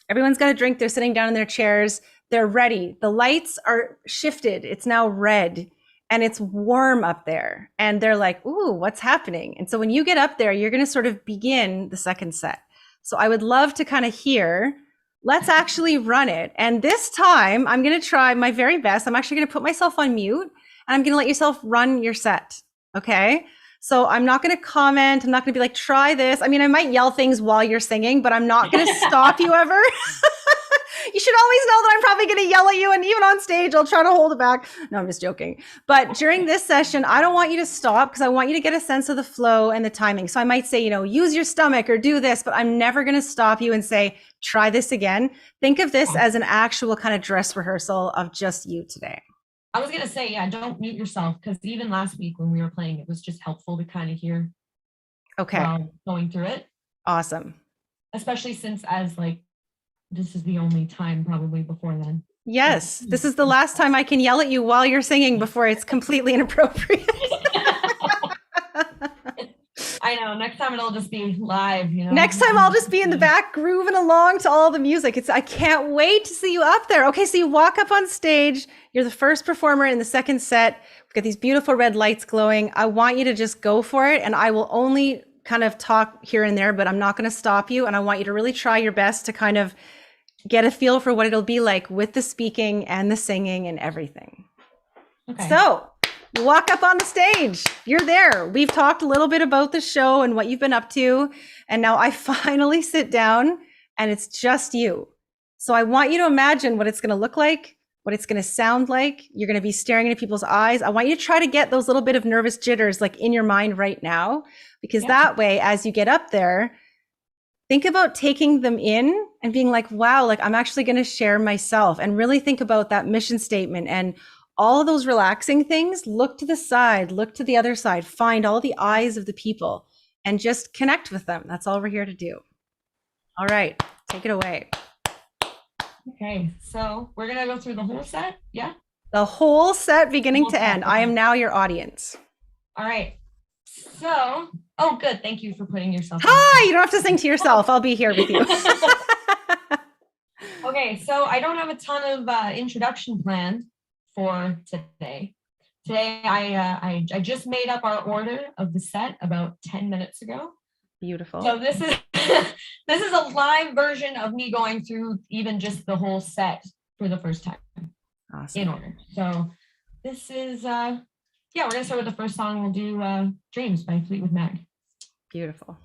B: Everyone's got a drink. They're sitting down in their chairs. They're ready. The lights are shifted. It's now red and it's warm up there. And they're like, ooh, what's happening? And so when you get up there, you're going to sort of begin the second set. So I would love to kind of hear, let's actually run it. And this time I'm going to try my very best. I'm actually going to put myself on mute and I'm going to let yourself run your set. Okay. So I'm not going to comment. I'm not going to be like, try this. I mean, I might yell things while you're singing, but I'm not going to stop you ever. You should always know that I'm probably going to yell at you. And even on stage, I'll try to hold it back. No, I'm just joking. But during this session, I don't want you to stop because I want you to get a sense of the flow and the timing. So I might say, use your stomach or do this, but I'm never going to stop you and say, try this again. Think of this as an actual kind of dress rehearsal of just you today.
D: I was going to say, yeah, don't mute yourself, because even last week when we were playing, it was just helpful to kind of hear while going through it.
B: Awesome.
D: Especially since this is the only time probably before then.
B: Yes, this is the last time I can yell at you while you're singing before it's completely inappropriate.
D: I know. Next time it'll just be live,
B: Next time I'll just be in the back grooving along to all the music. I can't wait to see you up there. Okay, so you walk up on stage. You're the first performer in the second set. We've got these beautiful red lights glowing. I want you to just go for it, and I will only kind of talk here and there, but I'm not going to stop you. And I want you to really try your best to kind of get a feel for what it'll be like with the speaking and the singing and everything. Okay. So you walk up on the stage, you're there. We've talked a little bit about the show and what you've been up to. And now I finally sit down and it's just you. So I want you to imagine what it's going to look like, what it's going to sound like. You're going to be staring into people's eyes. I want you to try to get those little bit of nervous jitters like in your mind right now, because that way, as you get up there, think about taking them in and being like, wow, like I'm actually going to share myself, and really think about that mission statement and all of those relaxing things. Look to the side, look to the other side, find all the eyes of the people and just connect with them. That's all we're here to do. All right, take it away.
D: Okay, so we're going to go through the whole set. Yeah.
B: The whole set beginning to end. I am now your audience.
D: All right. So, oh, good. Thank you for putting yourself.
B: Hi, you don't have to sing to yourself. I'll be here with you.
D: Okay, so I don't have a ton of introduction planned for today. Today, I just made up our order of the set about 10 minutes ago.
B: Beautiful.
D: So this is this is a live version of me going through even just the whole set for the first time.
B: Awesome.
D: In order. So this is we're gonna start with the first song. We'll do Dreams by Fleetwood Mac.
B: Beautiful.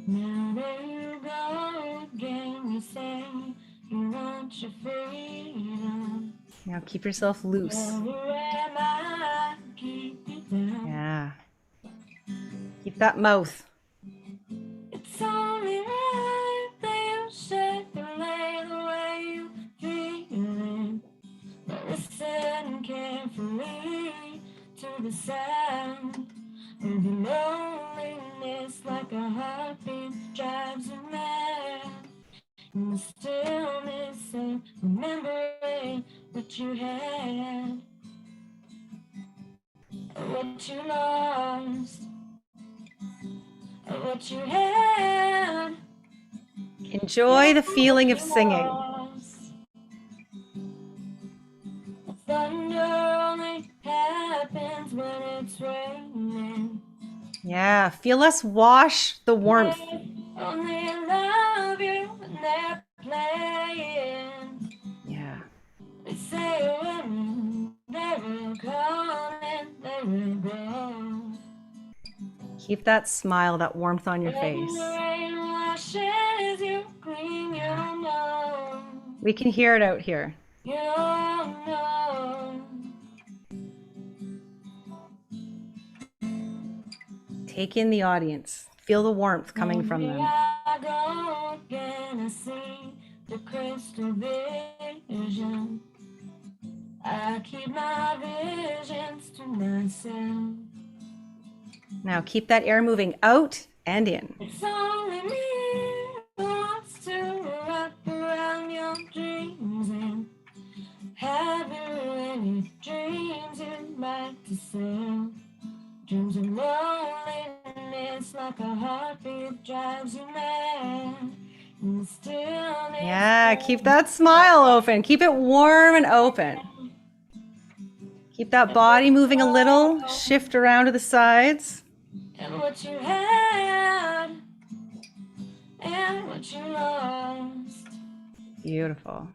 D: Now there you go again, you say you want your freedom.
B: Now keep yourself loose. Yeah. Keep that mouth.
D: It's only right that you circulate the way you feel it. Listen carefully to the sound of your loneliness, like a heartbeat drives you mad. In the stillness of remembering what you had, what you lost, what you had.
B: Enjoy the feeling of singing.
D: Thunder only happens when it's raining.
B: Yeah, feel us wash the warmth.
D: Only love you when they're playing.
B: Yeah.
D: They say when they will come and they will go.
B: Keep that smile, that warmth on your face.
D: The rain washes you clean, you know.
B: We can hear it out here.
D: You know.
B: Take in the audience. Feel the warmth coming from them.
D: I go again, I see the crystal vision. I keep my visions to myself.
B: Now keep that air moving out and in.
D: It's only me who wants to wrap around your dreams and have you any dreams you like to sing. Dreams of loneliness like a heartbeat drives you mad. In the stillness
B: Yeah, keep that smile open. Keep it warm and open. Keep that body moving a little. Shift around to the sides.
D: and what you had and what you lost.
B: Beautiful.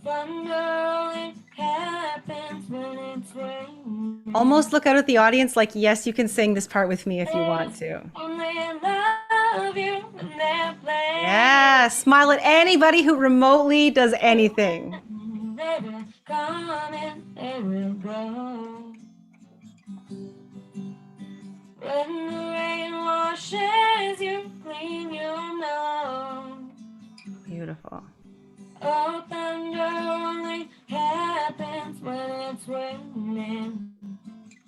D: Thunder only happens when it's raining.
B: Almost look out at the audience like, yes, you can sing this part with me if you want to.
D: Only love you when they're playing.
B: Yeah, smile at anybody who remotely does anything.
D: They will come and they will go. When the rain washes you clean, you'll know.
B: Beautiful.
D: Oh, thunder only happens when it's raining.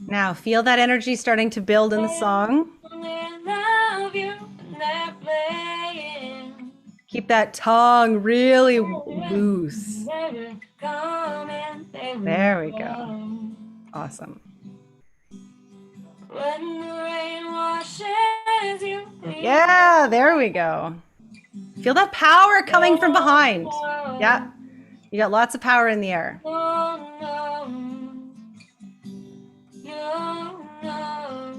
B: Now feel that energy starting to build in the song.
D: Only love you when they're playing.
B: Keep that tongue really loose.
D: They will come and they will
B: There we go. Awesome.
D: When the rain washes you clean.
B: Yeah, there we go. Feel that power coming from behind. Yeah, you got lots of power in the air.
D: Oh, no. You know.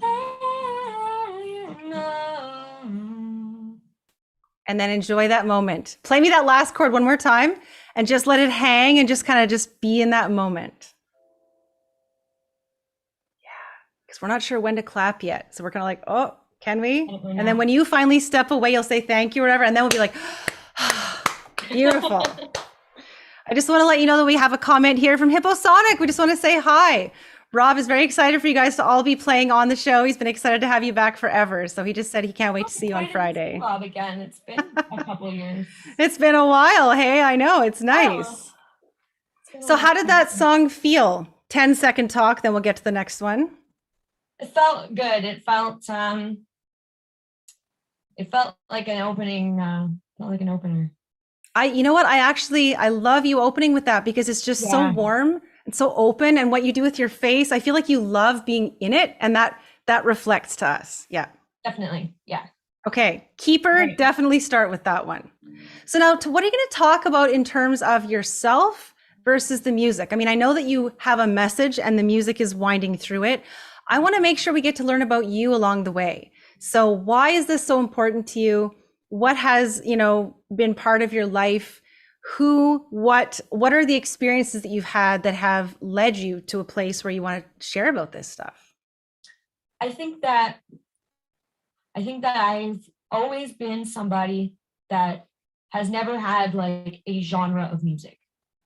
D: Oh, you know.
B: And then enjoy that moment. Play me that last chord one more time and just let it hang and just kind of just be in that moment. Yeah, because we're not sure when to clap yet. So we're kind of like, oh, can we? And then when you finally step away, you'll say thank you or whatever. And then we'll be like, beautiful. I just want to let you know that we have a comment here from Hipposonic. We just want to say hi. Rob is very excited for you guys to all be playing on the show. He's been excited to have you back forever. So he just said he can't wait to see you on Friday.
D: Bob again. It's been a couple of years.
B: It's been a while. Hey, I know. It's nice. So how did that song feel? 10-second talk, then we'll get to the next one.
D: It felt good. It felt like an opening. Felt like an opener.
B: You know what? I love you opening with that because it's just so warm and so open. And what you do with your face, I feel like you love being in it, and that reflects to us. Yeah.
D: Definitely. Yeah.
B: Okay. Keeper,
D: Right.
B: Definitely start with that one. So now, what are you going to talk about in terms of yourself versus the music? I mean, I know that you have a message and the music is winding through it. I want to make sure we get to learn about you along the way. So why is this so important to you? What has, been part of your life? What are the experiences that you've had that have led you to a place where you want to share about this stuff?
D: I think that I've always been somebody that has never had like a genre of music.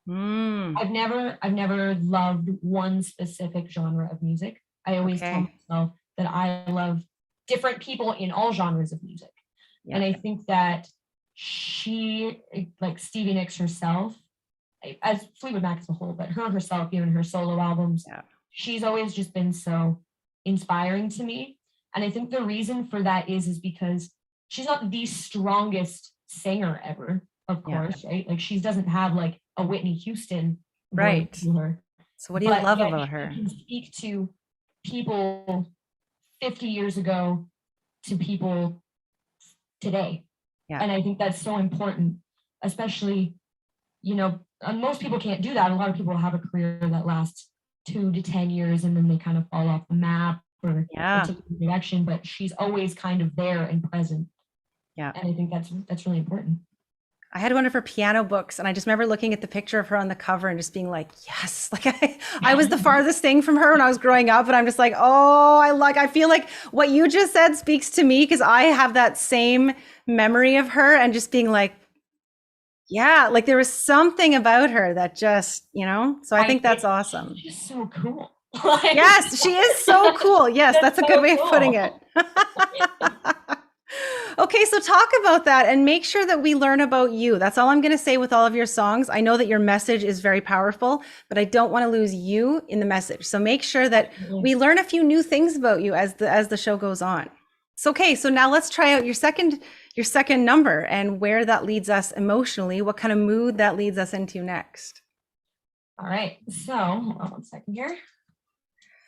D: I've never loved one specific genre of music. I always tell myself that I love different people in all genres of music. Yeah. And I think that she, like Stevie Nicks herself, as Fleetwood Mac as a whole, but herself, even her solo albums, she's always just been so inspiring to me. And I think the reason for that is because she's not the strongest singer ever, of course, right? Like she doesn't have like a Whitney Houston
B: right
D: to her.
B: So what do you love about her?
D: She can speak to people 50 years ago to people today. Yeah. And I think that's so important, especially, most people can't do that. A lot of people have a career that lasts 2 to 10 years and then they kind of fall off the map or take a direction, but she's always kind of there and present. Yeah. And I think that's really important.
B: I had one of her piano books and I just remember looking at the picture of her on the cover and just being like, yes, like I was the farthest thing from her when I was growing up. And I'm just like, oh, I feel like what you just said speaks to me because I have that same memory of her and just being like, yeah, like there was something about her that just, so I think that's awesome.
D: She's so cool.
B: Yes, she is so cool. Yes, that's a good way of putting it. Okay, so talk about that and make sure that we learn about you. That's all I'm going to say with all of your songs. I know that your message is very powerful, but I don't want to lose you in the message. So make sure that we learn a few new things about you as the show goes on. So, okay, so now let's try out your second number and where that leads us emotionally, what kind of mood that leads us into next.
D: All right. So hold on one second here.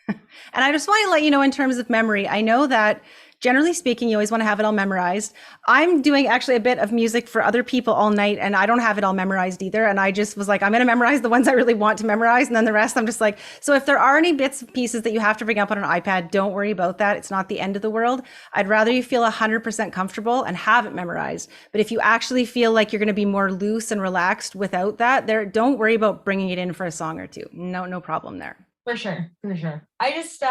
B: And I just want to let you know, in terms of memory, I know that generally speaking, you always want to have it all memorized. I'm doing actually a bit of music for other people all night, and I don't have it all memorized either. And I just was like, I'm going to memorize the ones I really want to memorize. And then the rest, I'm just like, so if there are any bits and pieces that you have to bring up on an iPad, don't worry about that. It's not the end of the world. I'd rather you feel 100% comfortable and have it memorized. But if you actually feel like you're going to be more loose and relaxed without that, don't worry about bringing it in for a song or two. No problem there.
D: For sure. I just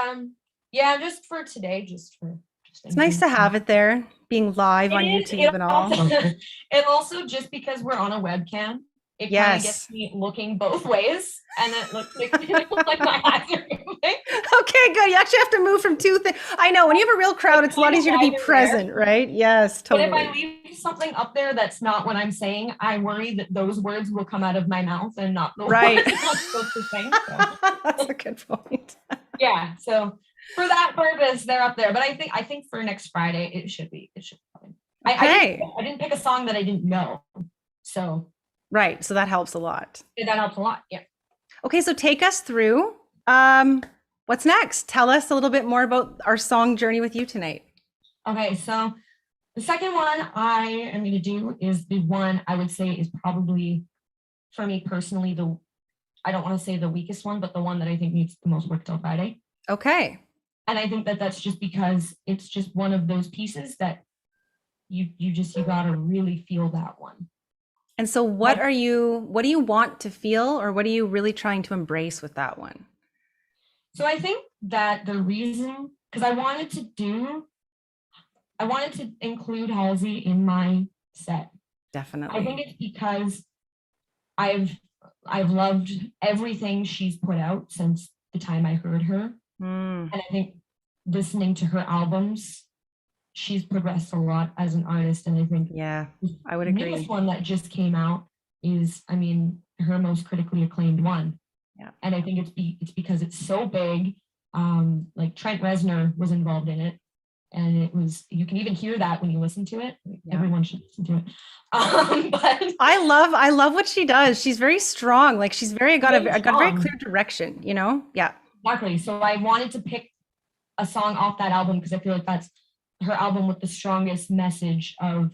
D: yeah, just for today,
B: It's nice to have it there, being live on YouTube and all.
D: And also just because we're on a webcam, it kind of gets me looking both ways, and it looks like, like my eyes are moving.
B: Okay, good. You actually have to move from two things. I know, when you have a real crowd, it's a lot easier to be present, right? Yes, totally.
D: But if I leave something up there that's not what I'm saying, I worry that those words will come out of my mouth and not the words I'm supposed to say. So.
B: That's a good point.
D: Yeah, so for that purpose, they're up there. But I think for next Friday, it should be fine. I didn't pick a song that I didn't know, so.
B: Right, so that helps a lot.
D: That helps a lot, yeah.
B: Okay, so take us through. What's next? Tell us a little bit more about our song journey with you tonight.
D: Okay, so the second one I am going to do is the one I would say is probably, for me personally, I don't want to say the weakest one, but the one that I think needs the most work till Friday.
B: Okay.
D: And I think that that's just because it's just one of those pieces that you gotta really feel that one.
B: And so what do you want to feel, or what are you really trying to embrace with that one?
D: So I think that the reason, because I wanted to include Halsey in my set.
B: Definitely.
D: I think it's because I've loved everything she's put out since the time I heard her. And I think listening to her albums, she's progressed a lot as an artist. And I think
B: I would agree.
D: The newest one that just came out is, her most critically acclaimed one.
B: Yeah.
D: And I think it's because it's so big. Like Trent Reznor was involved in it. And you can even hear that when you listen to it. Everyone should listen to it. But
B: I love what she does. She's very strong. Like she's got a very clear direction, Yeah.
D: Exactly. So I wanted to pick a song off that album because I feel like that's her album with the strongest message of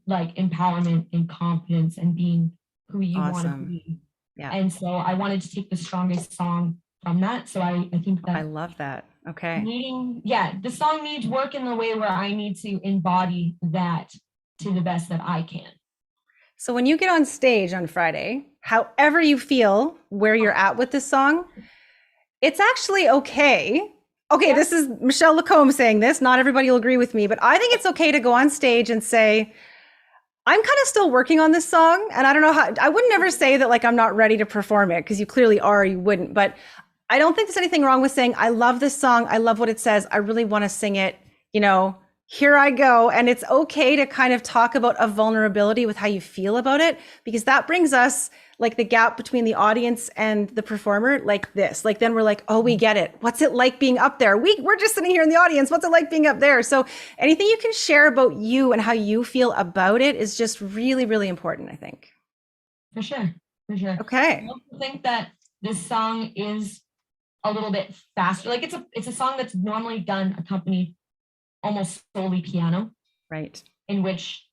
D: like empowerment and confidence and being who you want to be. Yeah. And so I wanted to take the strongest song from that. So I think that
B: I love that. Okay.
D: The song needs work in the way where I need to embody that to the best that I can.
B: So when you get on stage on Friday, however you feel where you're at with this song, it's actually okay. Okay, This is Michelle Lacombe saying this. Not everybody will agree with me, but I think it's okay to go on stage and say, I'm kind of still working on this song. And I don't know how, I would never say that like I'm not ready to perform it, because you clearly are, you wouldn't. But I don't think there's anything wrong with saying, I love this song. I love what it says. I really want to sing it. Here I go. And it's okay to kind of talk about a vulnerability with how you feel about it, because that brings us like the gap between the audience and the performer, like this. Like then we're like, oh, we get it. What's it like being up there? We're just sitting here in the audience. What's it like being up there? So anything you can share about you and how you feel about it is just really, really important, I think.
D: For sure.
B: Okay.
D: I also think that this song is a little bit faster. Like it's a song that's normally done accompanied almost solely piano.
B: Right.
D: In which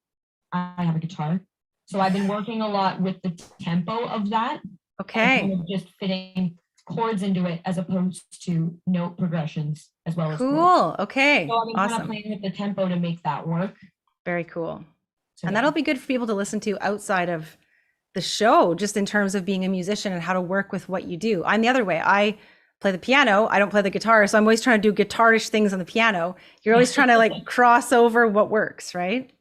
D: I have a guitar. So I've been working a lot with the tempo of that.
B: Okay.
D: And kind of just fitting chords into it as opposed to note progressions as well as
B: cool.
D: chords.
B: Okay.
D: So I've been kind of playing with the tempo to make that work.
B: Very cool. So, and that'll be good for people to listen to outside of the show, just in terms of being a musician and how to work with what you do. I'm the other way. I play the piano. I don't play the guitar. So I'm always trying to do guitarish things on the piano. You're always trying to like cross over what works, right?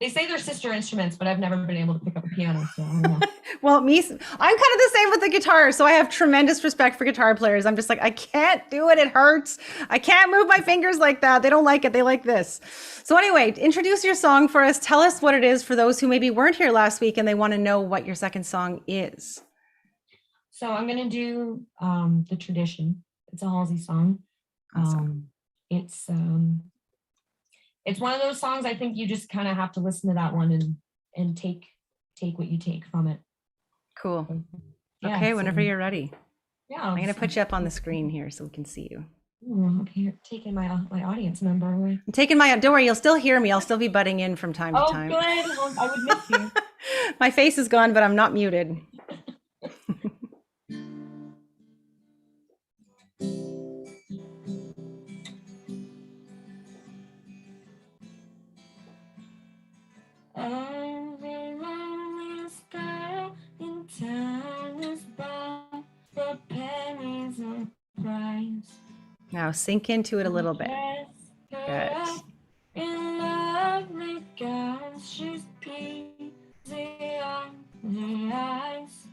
D: They say they're sister instruments, but I've never been able to pick up a piano. So I don't know.
B: Well, I'm kind of the same with the guitar. So I have tremendous respect for guitar players. I'm just like, I can't do it. It hurts. I can't move my fingers like that. They don't like it. They like this. So anyway, introduce your song for us. Tell us what it is for those who maybe weren't here last week and they want to know what your second song is.
D: So I'm going to do The Tradition. It's a Halsey song.
B: Awesome.
D: It's one of those songs I think you just kind of have to listen to that one and take what you take from it.
B: Cool.
D: Yeah,
B: Okay, whenever
D: so-
B: you're ready.
D: Yeah.
B: I'm going to
D: so-
B: put you up on the screen here so we can see you.
D: Ooh, okay, you're taking my audience member away.
B: I'm taking don't worry, you'll still hear me. I'll still be butting in from time to
D: Oh,
B: time.
D: good. I would miss you.
B: My face is gone, but I'm not muted.
D: I'm the loneliest girl in town is bought for pennies and price.
B: Now sink into it a little bit.
D: Dress her
B: Good.
D: up in lovely gowns, she's peasy on the eyes.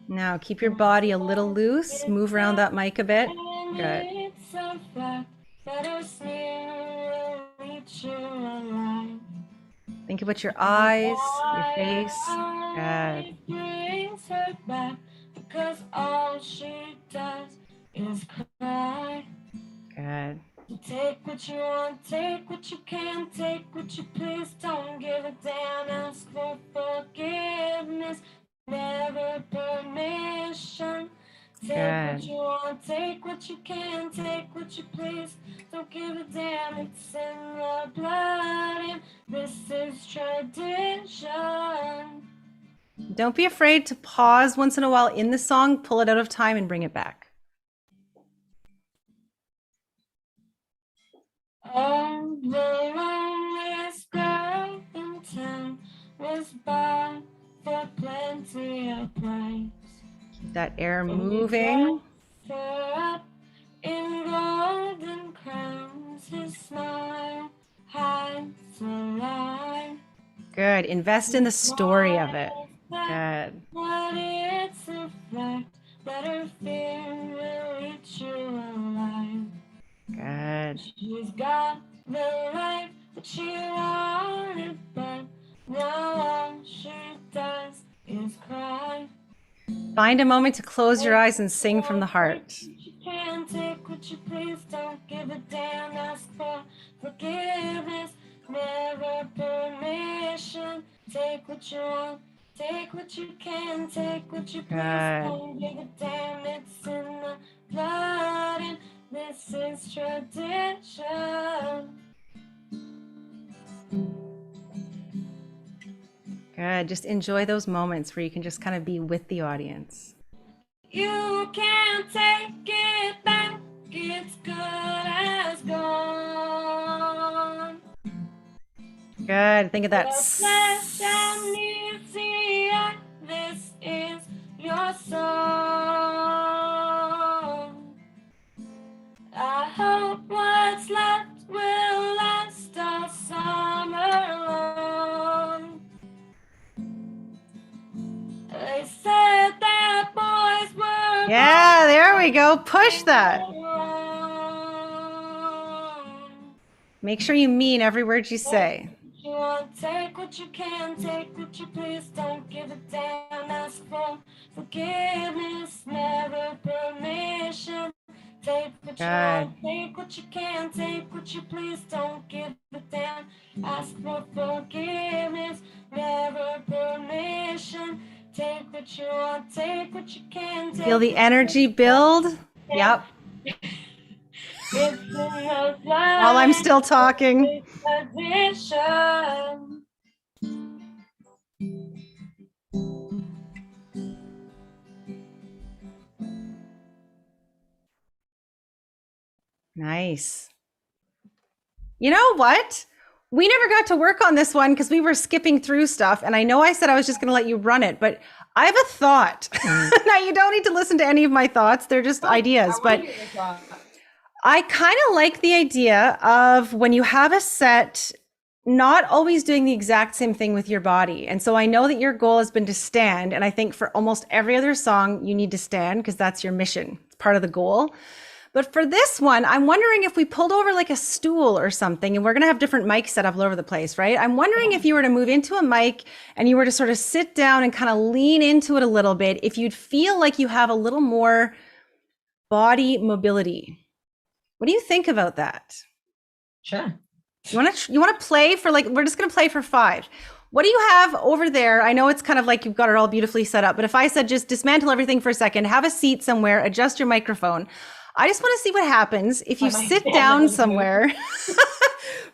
B: Now keep your body a little loose. Move around that mic a bit.
D: And
B: Good.
D: it's a fact that her sneer will eat you alive.
B: Think about your eyes, your face. Good.
D: It brings her back because all she does is cry.
B: Good.
D: You take what you want, take what you can, take what you please. Don't give a damn, ask for forgiveness, never permission. Take what
B: Good.
D: you want, take what you can, take what you please. Don't give a damn, it's in the blood, and this is tradition.
B: Don't be afraid to pause once in a while in the song, pull it out of time and bring it back.
D: Oh, the loneliest girl in town was bought for plenty of price.
B: Keep that air moving.
D: Her up in golden crowns, his smile hides a lie.
B: Good. Invest in the story of it. Good.
D: But it's a fact that her fear will eat you alive.
B: Good.
D: She's got the life that she wanted, but now all she does is cry.
B: Find a moment to close your eyes and sing from the heart.
D: You can take what you please, don't give a damn, ask for forgiveness, never permission. Take what you want, take what you can, take what you please,
B: Good.
D: don't give a damn, it's in the blood, and this is tradition.
B: Good. Just enjoy those moments where you can just kind of be with the audience.
D: You can't take it back, it's good as gone.
B: Good. Think of that.
D: The flesh and easy, this is your song. I hope what's left will last all summer long. They said that boys were
B: Yeah, there we go. Push that.
D: wrong.
B: Make sure you mean every word you say.
D: You want, take what you can, take what you please, don't give a damn, ask for forgiveness, never permission. Take what you want, take what you can, take what you please, don't give a damn, ask for forgiveness, never permission. Take what you want, take what you can, take
B: Feel the energy build. Yep.
D: It's in the
B: While I'm still talking.
D: tradition.
B: Nice. You know what? We never got to work on this one because we were skipping through stuff. And I know I said I was just going to let you run it, but I have a thought. Now, you don't need to listen to any of my thoughts. They're just ideas. But I kind of like the idea of when you have a set, not always doing the exact same thing with your body. And so I know that your goal has been to stand. And I think for almost every other song, you need to stand because that's your mission. It's part of the goal. But for this one, I'm wondering if we pulled over like a stool or something, and we're going to have different mics set up all over the place, right? I'm wondering if you were to move into a mic and you were to sort of sit down and kind of lean into it a little bit, if you'd feel like you have a little more body mobility. What do you think about that?
D: Sure.
B: You want to play for like, we're just going to play for 5. what do you have over there? I know it's kind of like you've got it all beautifully set up, but if I said just dismantle everything for a second, have a seat somewhere, adjust your microphone. I just want to see what happens if you sit down somewhere.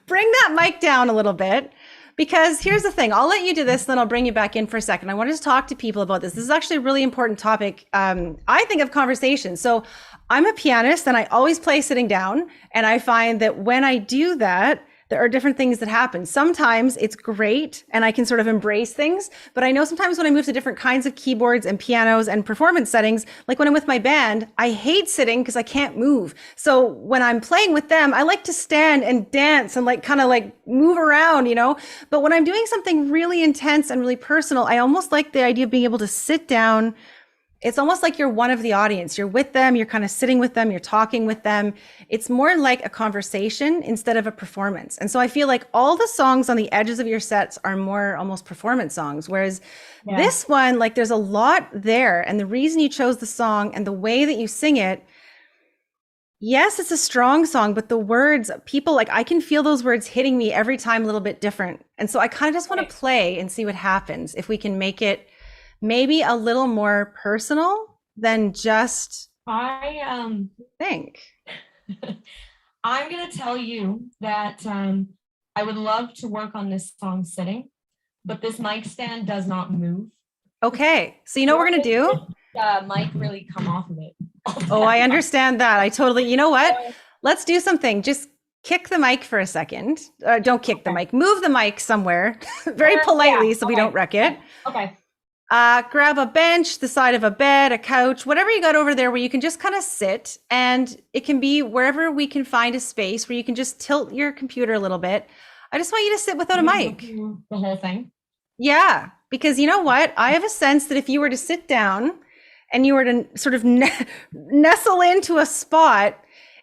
B: Bring that mic down a little bit. Because here's the thing, I'll let you do this, then I'll bring you back in for a second. I wanted to talk to people about this. This is actually a really important topic, I think, of conversation. So I'm a pianist and I always play sitting down. And I find that when I do that, there are different things that happen. Sometimes it's great and I can sort of embrace things, but I know sometimes when I move to different kinds of keyboards and pianos and performance settings, like when I'm with my band, I hate sitting because I can't move. So when I'm playing with them, I like to stand and dance and like kind of like move around, you know? But when I'm doing something really intense and really personal, I almost like the idea of being able to sit down. It's almost like you're one of the audience. You're with them, you're kind of sitting with them, you're talking with them. It's more like a conversation instead of a performance. And so I feel like all the songs on the edges of your sets are more almost performance songs. Whereas this one, like there's a lot there. And the reason you chose the song and the way that you sing it, yes, it's a strong song, but the words, people, like I can feel those words hitting me every time a little bit different. And so I kind of just want to play and see what happens if we can make it maybe a little more personal than just think.
D: I'm gonna tell you that I would love to work on this song sitting, but this mic stand does not move.
B: Okay, so you know what we're gonna do?
D: Mic really come off of it.
B: Oh, I understand that. I totally, you know what? Let's do something. Just kick the mic for a second. Don't kick the mic, move the mic somewhere very politely so we don't wreck it.
D: Okay.
B: Grab a bench, the side of a bed, a couch, whatever you got over there where you can just kind of sit, and it can be wherever we can find a space where you can just tilt your computer a little bit. I just want you to sit without a mic.
D: The whole thing?
B: Yeah, because you know what? I have a sense that if you were to sit down and you were to sort of nestle into a spot,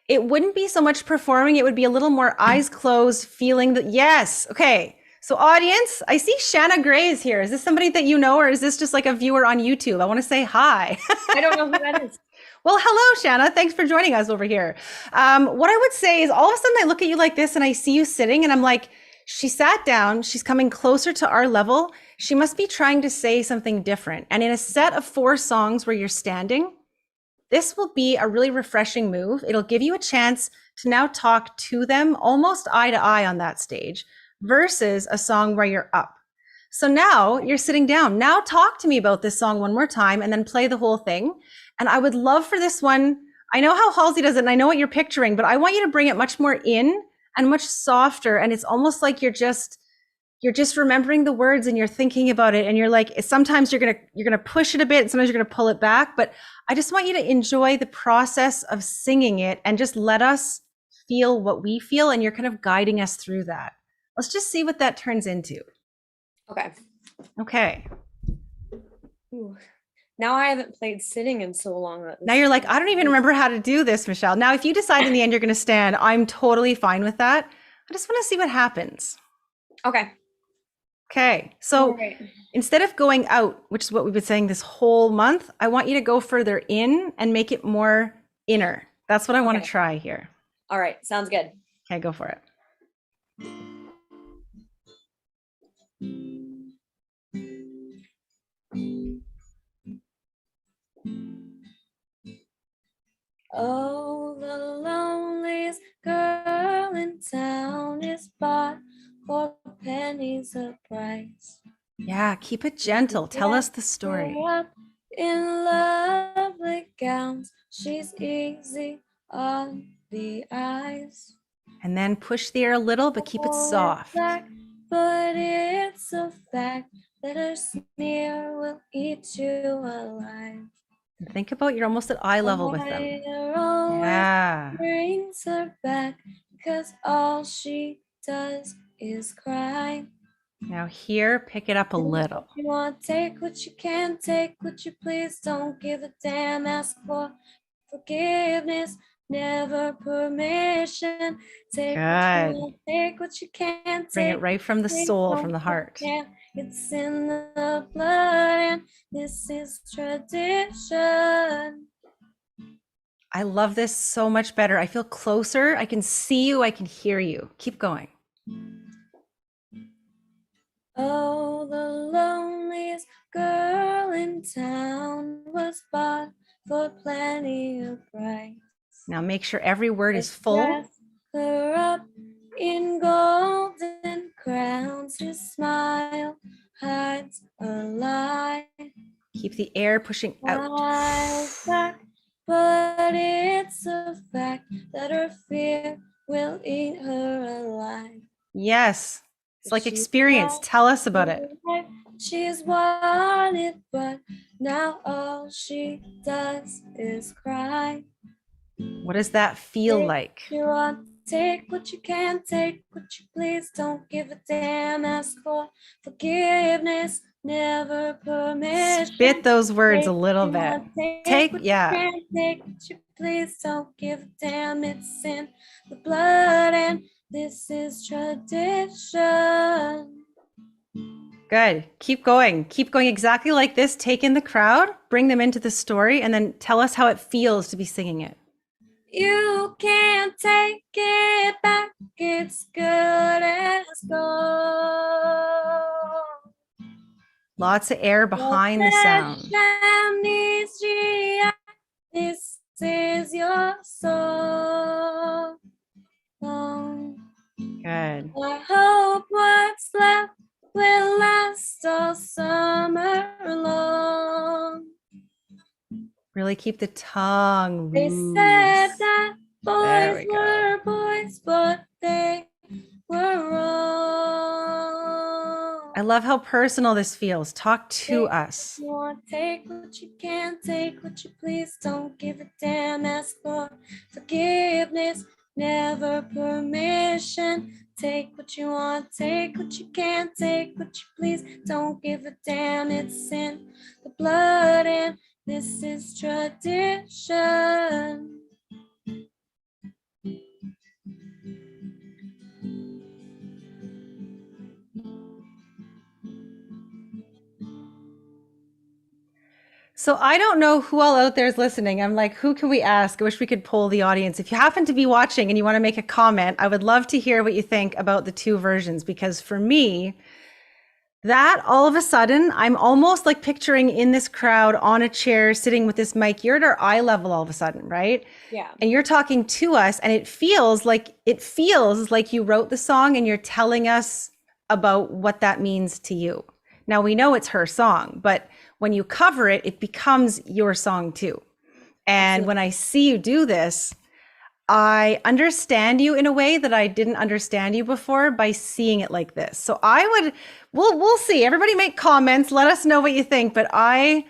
B: it wouldn't be so much performing. It would be a little more eyes closed, feeling that, yes, okay. So audience, I see Shanna Gray is here. Is this somebody that you know, or is this just like a viewer on YouTube? I want to say hi.
C: I don't know who that is.
B: Well, hello, Shanna. Thanks for joining us over here. What I would say is all of a sudden I look at you like this and I see you sitting and I'm like, she sat down, she's coming closer to our level. She must be trying to say something different. And in a set of 4 songs where you're standing, this will be a really refreshing move. It'll give you a chance to now talk to them almost eye to eye on that stage, versus a song where you're up. So now you're sitting down. Now talk to me about this song one more time and then play the whole thing. And I would love for this one, I know how Halsey does it and I know what you're picturing, but I want you to bring it much more in and much softer. And it's almost like you're just remembering the words and you're thinking about it. And you're like, sometimes you're going to push it a bit and sometimes you're going to pull it back. But I just want you to enjoy the process of singing it and just let us feel what we feel. And you're kind of guiding us through that. Let's just see what that turns into.
C: Okay.
B: Okay.
C: Ooh. Now I haven't played sitting in so long.
B: Now you're like, I don't even remember how to do this, Michelle. Now, if you decide in the end you're going to stand, I'm totally fine with that. I just want to see what happens.
C: Okay.
B: Okay. So
C: right.
B: Instead of going out, which is what we've been saying this whole month, I want you to go further in and make it more inner. That's what I want to try here.
C: All right. Sounds good.
B: Okay, go for it.
C: Oh, the loneliest girl in town is bought for pennies a price.
B: Yeah, keep it gentle. Tell us the story.
C: Up in lovely gowns, she's easy on the eyes.
B: And then push the air a little, but keep it soft.
C: Black, but it's a fact that her sneer will eat you alive.
B: Think about you're almost at eye level with them.
C: Yeah. Brings her back because all she does is cry.
B: Now here, pick it up a little.
C: You want to take what you can, take what you please. Don't give a damn, ask for forgiveness, never permission. Take what you want, take what you can.
B: Bring it right from the soul, from the heart.
C: It's in the blood and this is tradition.
B: I love this so much better. I feel closer. I can see you. I can hear you. Keep going.
C: Oh, the loneliest girl in town was bought for plenty of price.
B: Now make sure every word is
C: They
B: full.
C: dressed her up in golden crowns. Her smile hides a lie.
B: Keep the air pushing out.
C: Smiles back, but it's a fact that her fear will eat her alive.
B: Yes. It's like
C: She's
B: experience.
C: not
B: Tell us about it.
C: She's wanted, but now all she does is cry.
B: What does that feel like?
C: You want, take what you can, take what you please. Don't give a damn. Ask for forgiveness, never permission.
B: Spit those words a
C: Take
B: little
C: what you
B: bit.
C: want,
B: Take,
C: what
B: yeah.
C: you can, take what you please. Don't give a damn. It's in the blood, and this is tradition.
B: Good. Keep going. Keep going exactly like this. Take in the crowd, bring them into the story, and then tell us how it feels to be singing it.
C: You can't take it back. It's good as gold.
B: Lots of air behind the sound.
C: Amnesia, this is your soul.
B: Good.
C: I hope what's left will last all summer long.
B: Really keep the tongue
C: They
B: loose.
C: said that
B: There
C: boys
B: we go.
C: were boys, but they were wrong.
B: I love how personal this feels. Talk to
C: Take
B: us.
C: what you want, take what you can, take what you please. Don't give a damn. Ask for forgiveness, never permission. Take what you want, take what you can, take what you please. Don't give a damn. It's in the blood, and this is tradition.
B: So I don't know who all out there is listening. I'm like, who can we ask? I wish we could poll the audience. If you happen to be watching and you want to make a comment, I would love to hear what you think about the two versions, because for me, that all of a sudden, I'm almost like picturing in this crowd on a chair sitting with this mic. You're at our eye level all of a sudden, right?
C: Yeah.
B: And you're talking to us, and it feels like you wrote the song and you're telling us about what that means to you. Now we know it's her song, but when you cover it, it becomes your song too. And when I see you do this, I understand you in a way that I didn't understand you before by seeing it like this. So we'll see. Everybody make comments. Let us know what you think. But I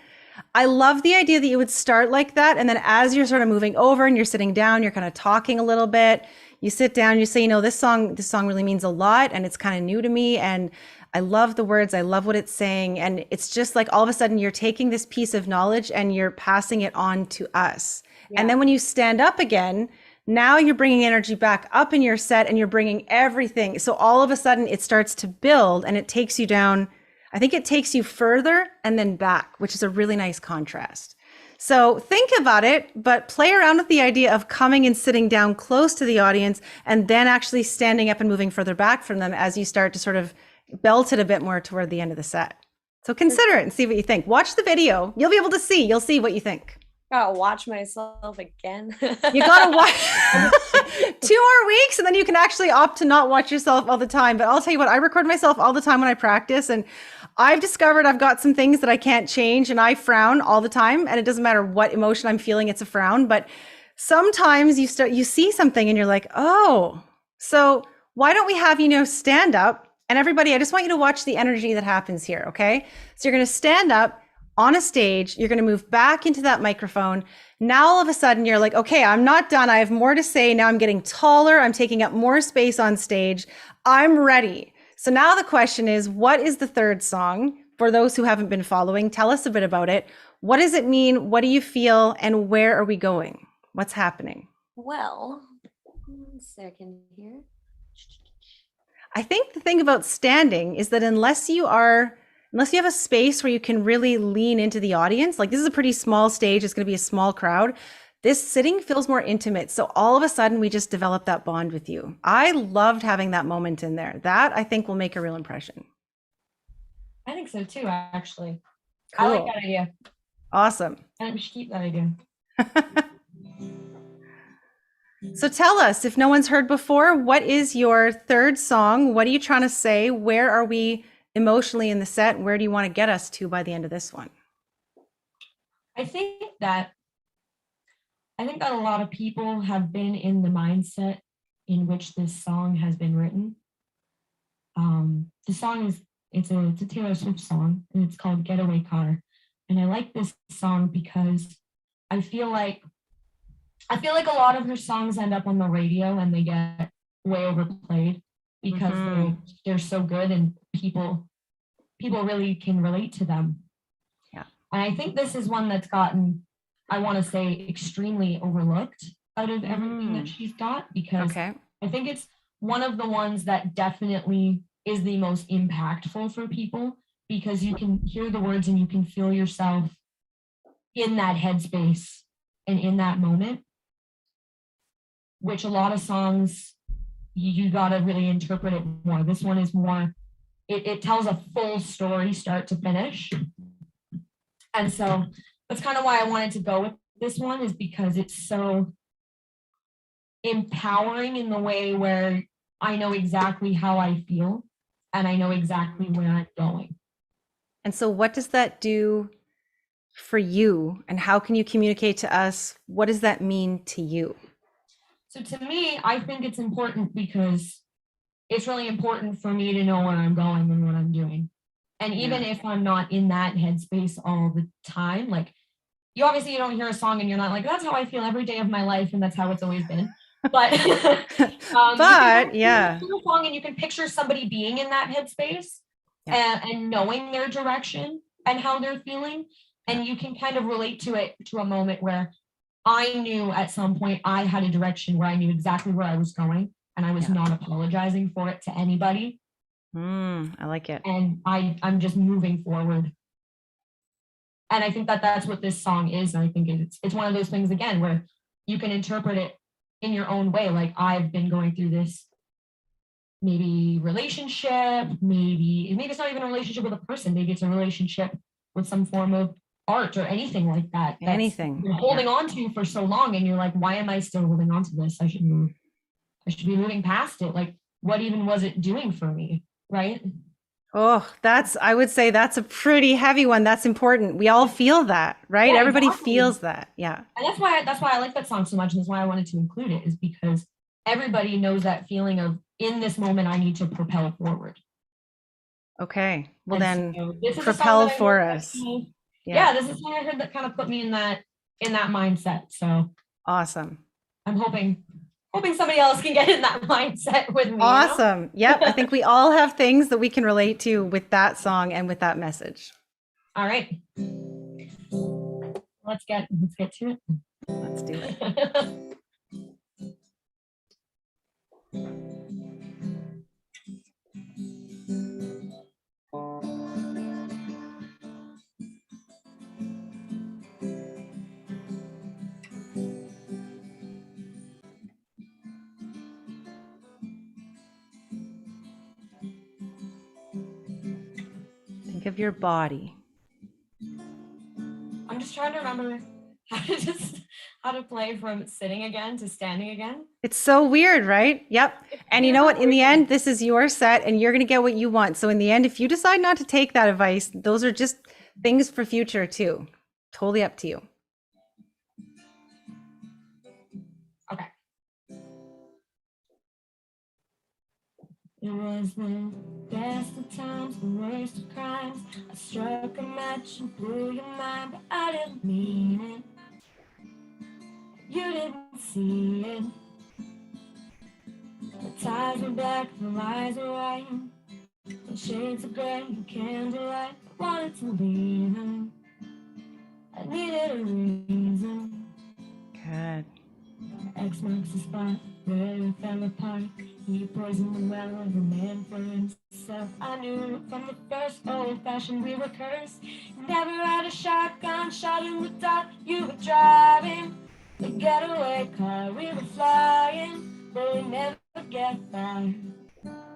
B: love the idea that you would start like that. And then as you're sort of moving over and you're sitting down, you're kind of talking a little bit. You sit down, you say, this song really means a lot. And it's kind of new to me. And I love the words. I love what it's saying. And it's just like all of a sudden you're taking this piece of knowledge and you're passing it on to us. Yeah. And then when you stand up again, now you're bringing energy back up in your set and you're bringing everything. So all of a sudden it starts to build and it takes you down. I think it takes you further and then back, which is a really nice contrast. So think about it, but play around with the idea of coming and sitting down close to the audience and then actually standing up and moving further back from them as you start to sort of belt it a bit more toward the end of the set. So consider it and see what you think. Watch the video. You'll be able to see. You'll see what you think.
C: Gotta watch myself again.
B: You gotta watch 2 more weeks and then you can actually opt to not watch yourself all the time. But I'll tell you what, I record myself all the time when I practice, and I've discovered I've got some things that I can't change, and I frown all the time, and it doesn't matter what emotion I'm feeling, it's a frown. But sometimes you see something and you're like, oh, so why don't we have, stand up? And everybody, I just want you to watch the energy that happens here, okay? So you're gonna stand up on a stage, you're going to move back into that microphone. Now, all of a sudden you're like, okay, I'm not done. I have more to say. Now I'm getting taller. I'm taking up more space on stage. I'm ready. So now the question is, what is the third song? For those who haven't been following, tell us a bit about it. What does it mean? What do you feel? And where are we going? What's happening?
C: Well, 1 second here.
B: I think the thing about standing is that unless you have a space where you can really lean into the audience, like this is a pretty small stage, it's going to be a small crowd, this sitting feels more intimate. So all of a sudden we just develop that bond with you. I loved having that moment in there. That I think will make a real impression.
D: I think so too, actually. I like
B: Cool.
D: that idea.
B: Awesome.
D: I think we should keep that idea.
B: So tell us, if no one's heard before, what is your third song? What are you trying to say? Where are we emotionally in the set? Where do you want to get us to by the end of this one?
D: I think that a lot of people have been in the mindset in which this song has been written. The song is it's a Taylor Swift song, and it's called Getaway Car. And I like this song because I feel like a lot of her songs end up on the radio and they get way overplayed because they're so good and people really can relate to them.
B: Yeah.
D: And I think this is one that's gotten, I want to say, extremely overlooked out of everything that she's got, because
B: Okay.
D: I think it's one of the ones that definitely is the most impactful for people, because you can hear the words and you can feel yourself in that headspace and in that moment, which a lot of songs, you got to really interpret it more. This one is more, it tells a full story start to finish. And so that's kind of why I wanted to go with this one, is because it's so empowering in the way where I know exactly how I feel and I know exactly where I'm going.
B: And so what does that do for you? And how can you communicate to us? What does that mean to you?
D: So to me, I think it's important because it's really important for me to know where I'm going and what I'm doing. And even if I'm not in that headspace all the time, like you don't hear a song and you're not like, that's how I feel every day of my life and that's how it's always been. But
B: but yeah,
D: a song and you can picture somebody being in that headspace and knowing their direction and how they're feeling, and you can kind of relate to it, to a moment where I knew at some point I had a direction where I knew exactly where I was going and I was not apologizing for it to anybody.
B: I like it.
D: And I'm just moving forward. And I think that that's what this song is. And I think it's one of those things, again, where you can interpret it in your own way. Like, I've been going through this maybe relationship, maybe it's not even a relationship with a person. Maybe it's a relationship with some form of art or anything like that.
B: Anything
D: you're holding on to for so long. And you're like, why am I still holding on to this? I should be moving past it. Like, what even was it doing for me? Right?
B: Oh, I would say that's a pretty heavy one. That's important. We all feel that, right?
D: Yeah,
B: Everybody
D: exactly.
B: feels that. Yeah.
D: And that's why I like that song so much. And that's why I wanted to include it, is because everybody knows that feeling of, in this moment, I need to propel forward.
B: Okay. Well,
D: And
B: then
D: this is
B: propel for us.
D: Yeah, this is something I heard that kind of put me in that mindset. So
B: awesome.
D: I'm hoping somebody else can get in that mindset with me.
B: Awesome.
D: You know?
B: Yep. I think we all have things that we can relate to with that song and with that message.
D: All right. Let's get to it.
B: Let's do it. Think of your body.
D: I'm just trying to remember how to play from sitting again to standing again.
B: It's so weird, right? Yep. And you know what? In the end, this is your set and you're going to get what you want. So in the end, if you decide not to take that advice, those are just things for future too. Totally up to you.
D: Okay. It was the best of times, the worst of crimes. I struck a match and blew your mind, but I didn't mean it. You didn't see it. The ties were black, the lies were white. The shades of gray and candlelight. I wanted to leave him. I needed a reason.
B: Good.
D: X marks the spot where we fell apart. He poisoned the well of a man for himself. I knew from the first old-fashioned we were cursed. Never had a shotgun shot in the dark. You were driving the getaway car. We were flying, but we never get far.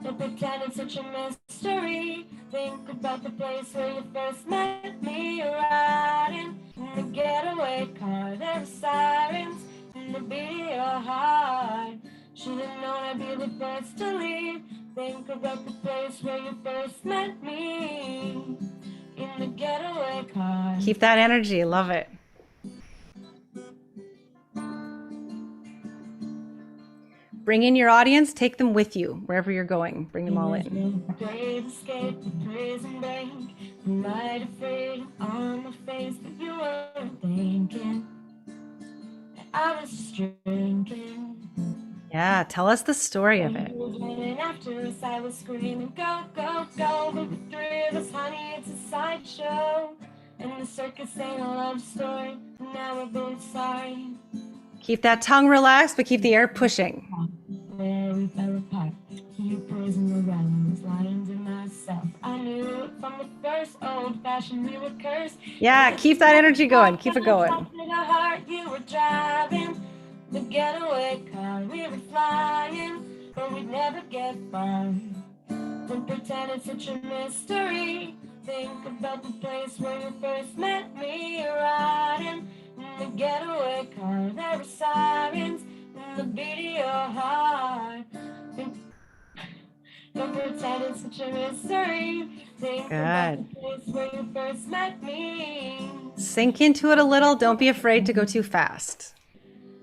D: Don't pretend it's such a mystery. Think about the place where you first met me. Riding in the getaway car, there were sirens in the beat of your heart. Should've known I'd be the first to leave. Think about the place where you first met me. In the getaway car.
B: Keep that energy. Love it. Bring in your audience, take them with you wherever you're going. Bring them all in.
D: Brave escape, the prison break, the light of freedom on my face, but you weren't thinking that I was just drinking.
B: Yeah, tell us the story of it.
D: And after us, I was screaming, go, go, go. But the three of us, honey, it's a sideshow. And the circus ain't a love story. And now we're both sorry.
B: Keep that tongue relaxed, but keep the air pushing.
D: Where we fell apart. You poisoned the realms, lying to myself. I knew it from the first old-fashioned we were cursed.
B: Yeah, keep that energy going. Keep it going.
D: Heart, you were driving the getaway car. We were flying, but we'd never get far. Don't pretend it's such a mystery. Think about the place where you first met me. Riding in the getaway car, there were sirens in the beat of your heart. Don't pretend it's such a mystery. Think about the place where you first met me.
B: Sink into it a little. Don't be afraid to go too fast.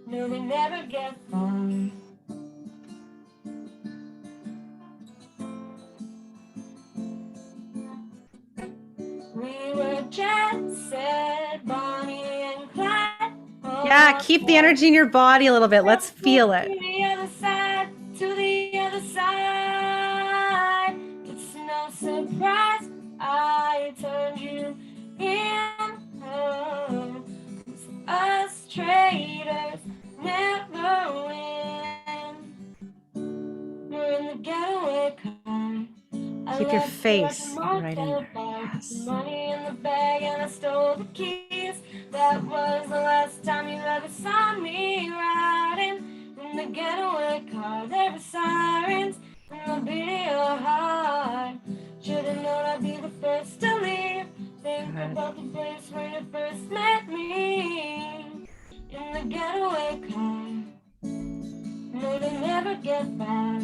D: No, they never get far. We were jet set, Bonnie and Clyde.
B: Yeah, keep the energy in your body a little bit. Let's feel it.
D: To the other side, to the other side. It's no surprise I turned you in. Oh, us traitors never win. We're in the getaway car.
B: Keep your face right in there. Yes.
D: Money in the bag and I stole the keys. That was the last time you ever saw me riding in the getaway car. There were sirens in the beat of your heart. Should've known I'd be the first to leave. Think about the place where you first met me. In the getaway car. No, they never get by.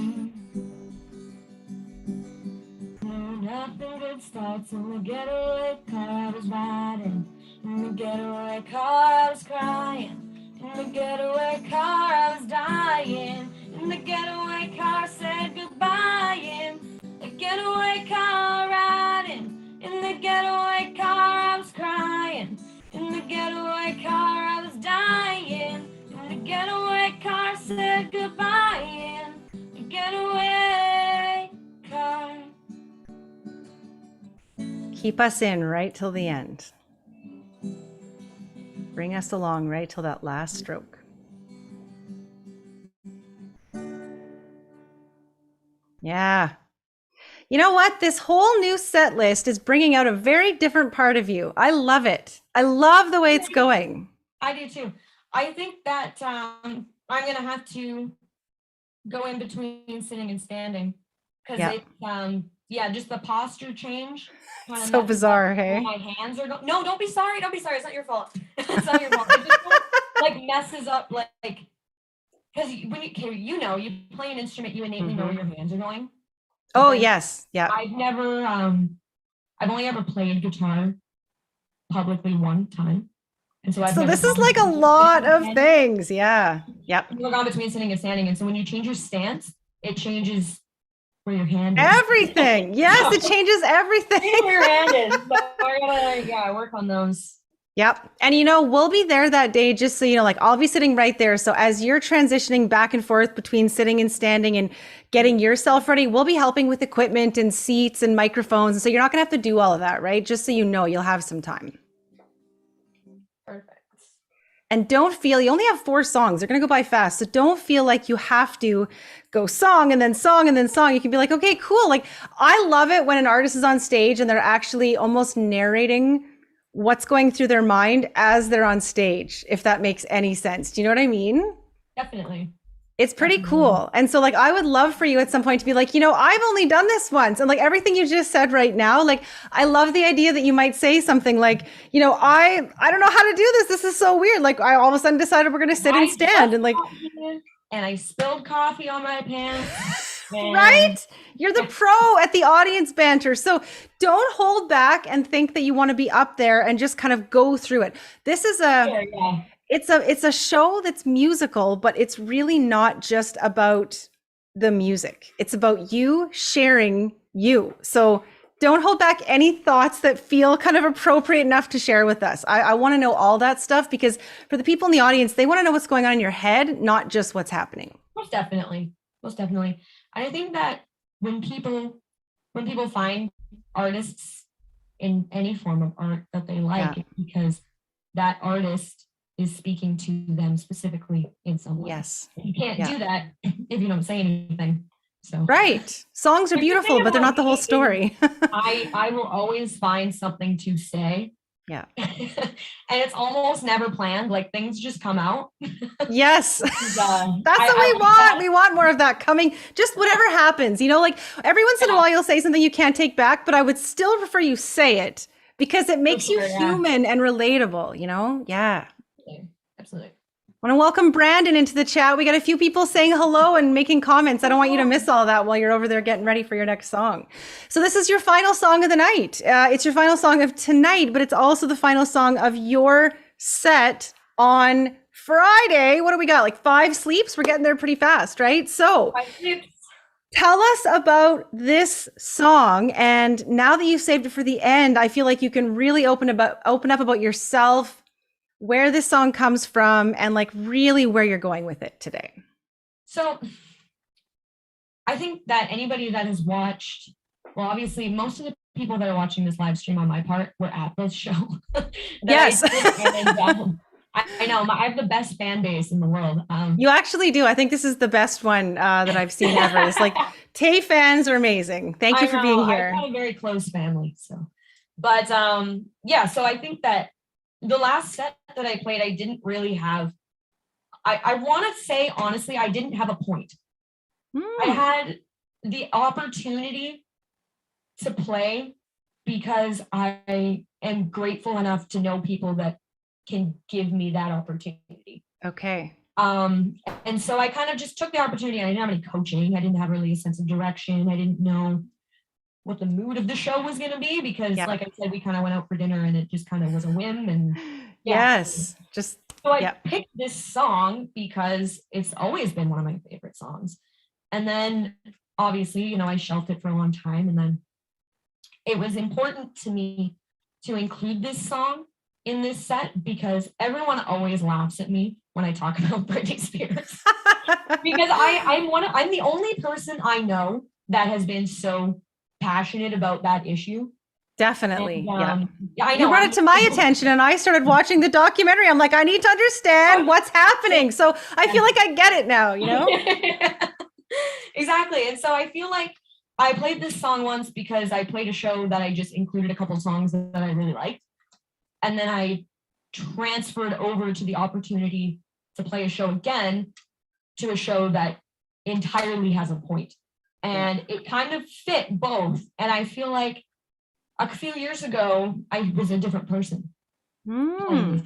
D: Nothing good starts in the getaway car. I was riding in the getaway car. I was crying in the getaway car. I was dying in the getaway car. Said goodbye in the getaway car. Riding in the getaway car. I was crying in the getaway car. I was dying in the getaway car. Said goodbye in the getaway car.
B: Keep us in right till the end. Bring us along right till that last stroke. Yeah. You know what? This whole new set list is bringing out a very different part of you. I love it. I love the way it's going.
D: I do too. I think that I'm going to have to go in between sitting and standing because it's, just the posture change.
B: So bizarre, hey?
D: My hands are no, don't be sorry. Don't be sorry. It's not your fault. It's not your fault. It just like messes up, like because when you play an instrument, you innately know where your hands are going.
B: Oh yes, yeah.
D: I've only ever played guitar publicly one time, and so
B: this is like a lot of things. Yeah, yep.
D: You're gone between sitting and standing, and so when you change your stance, it changes where your hand is.
B: Everything. Yes, it changes everything.
D: Where your hand is. So we're gonna work on those.
B: Yep. And we'll be there that day, just so you know, like I'll be sitting right there. So as you're transitioning back and forth between sitting and standing and getting yourself ready, we'll be helping with equipment and seats and microphones. And so you're not gonna have to do all of that, right? Just so you know, you'll have some time.
D: Perfect.
B: And don't feel, you only have 4 songs. They're going to go by fast. So don't feel like you have to go song and then song and then song. You can be like, okay, cool. Like I love it when an artist is on stage and they're actually almost narrating what's going through their mind as they're on stage, if that makes any sense. Do you know what I mean?
D: Definitely.
B: It's pretty cool. And so like I would love for you at some point to be like, I've only done this once. And like everything you just said right now, like I love the idea that you might say something like, I don't know how to do this. This is so weird. Like I all of a sudden decided we're going to sit and stand and like
D: and I spilled coffee on my pants.
B: Right? You're the pro at the audience banter. So don't hold back and think that you want to be up there and just kind of go through it. This is it's a show that's musical, but it's really not just about the music. It's about you sharing you. So don't hold back any thoughts that feel kind of appropriate enough to share with us. I want to know all that stuff because for the people in the audience, they want to know what's going on in your head, not just what's happening.
D: Most definitely. I think that when people find artists in any form of art that they like, it's because that artist is speaking to them specifically in some way.
B: Yes.
D: You can't do that if you don't say anything. So
B: right. Songs are beautiful, but they're not the whole story.
D: I will always find something to say.
B: Yeah.
D: And it's almost never planned. Like things just come out.
B: Yes. That's what we want. We want more of that coming. Just whatever happens, like every once in a while you'll say something you can't take back, but I would still prefer you say it because it makes you human and relatable, Yeah.
D: Absolutely.
B: I want to welcome Brandon into the chat. We got a few people saying hello and making comments. I don't want you to miss all that while you're over there getting ready for your next song. So this is your final song of the night. It's your final song of tonight, but it's also the final song of your set on Friday. What do we got? Like 5 sleeps? We're getting there pretty fast, right? So tell us about this song. And now that you've saved it for the end, I feel like you can really open up about yourself, where this song comes from, and like really where you're going with it today.
D: So I think that anybody that has watched, well, obviously most of the people that are watching this live stream on my part were at this show.
B: Yes.
D: I know, I have the best fan base in the world.
B: You actually do. I think this is the best one that I've seen ever. It's like Tay fans are amazing. Thank you for being here.
D: I've got a very close family. So, but so I think that the last set that I played, I didn't really have, I want to say, honestly, I didn't have a point. I had the opportunity to play because I am grateful enough to know people that can give me that opportunity.
B: Okay.
D: And so I kind of just took the opportunity. I didn't have any coaching. I didn't have really a sense of direction. I didn't know what the mood of the show was going to be because like I said, we kind of went out for dinner and it just kind of was a whim. And
B: so
D: I picked this song because it's always been one of my favorite songs. And then obviously, I shelved it for a long time. And then it was important to me to include this song in this set because everyone always laughs at me when I talk about Britney Spears because I'm the only person I know that has been so passionate about that issue.
B: Definitely.
D: And, I know.
B: You brought it to my attention and I started watching the documentary. I'm like, I need to understand what's happening. So I feel like I get it now,
D: Exactly. And so I feel like I played this song once because I played a show that I just included a couple of songs that I really liked. And then I transferred over to the opportunity to play a show again to a show that entirely has a point. And it kind of fit both. And I feel like a few years ago, I was a different person. And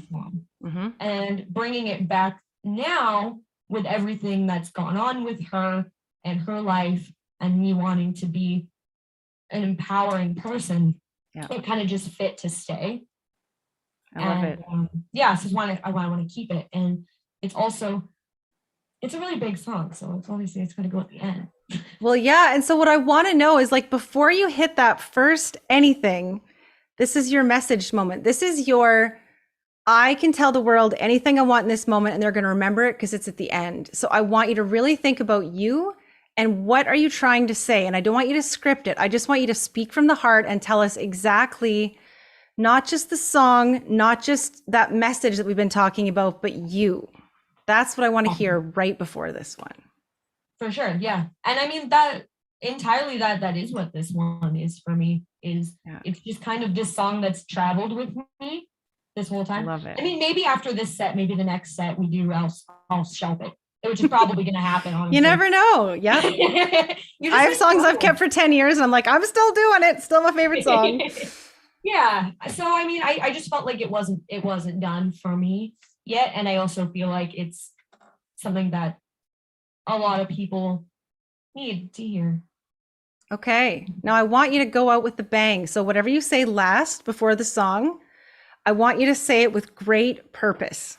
D: bringing it back now with everything that's gone on with her and her life and me wanting to be an empowering person, it kind of just fit to stay.
B: I love it.
D: So I want to keep it. And it's a really big song. So it's obviously it's going to go at the end.
B: Well, yeah. And so what I want to know is like, before you hit that first anything, this is your message moment. This is your, I can tell the world anything I want in this moment and they're going to remember it because it's at the end. So I want you to really think about you and what are you trying to say? And I don't want you to script it. I just want you to speak from the heart and tell us exactly, not just the song, not just that message that we've been talking about, but you. That's what I want to hear right before this one.
D: For sure. Yeah. And I mean that entirely that is what this one is for me it's just kind of this song that's traveled with me this whole time.
B: I love it.
D: I mean, maybe after this set, maybe the next set we do, I'll shelve it which is probably going to happen. Honestly.
B: You never know. Yeah.
D: You
B: I have
D: just
B: songs
D: never
B: I've
D: know.
B: kept for 10 years and I'm like, I'm still doing it. Still my favorite song.
D: Yeah. So I mean, I just felt like it wasn't done for me yet. And I also feel like it's something that a lot of people need to hear.
B: Okay. Now I want you to go out with the bang. So whatever you say last before the song, I want you to say it with great purpose.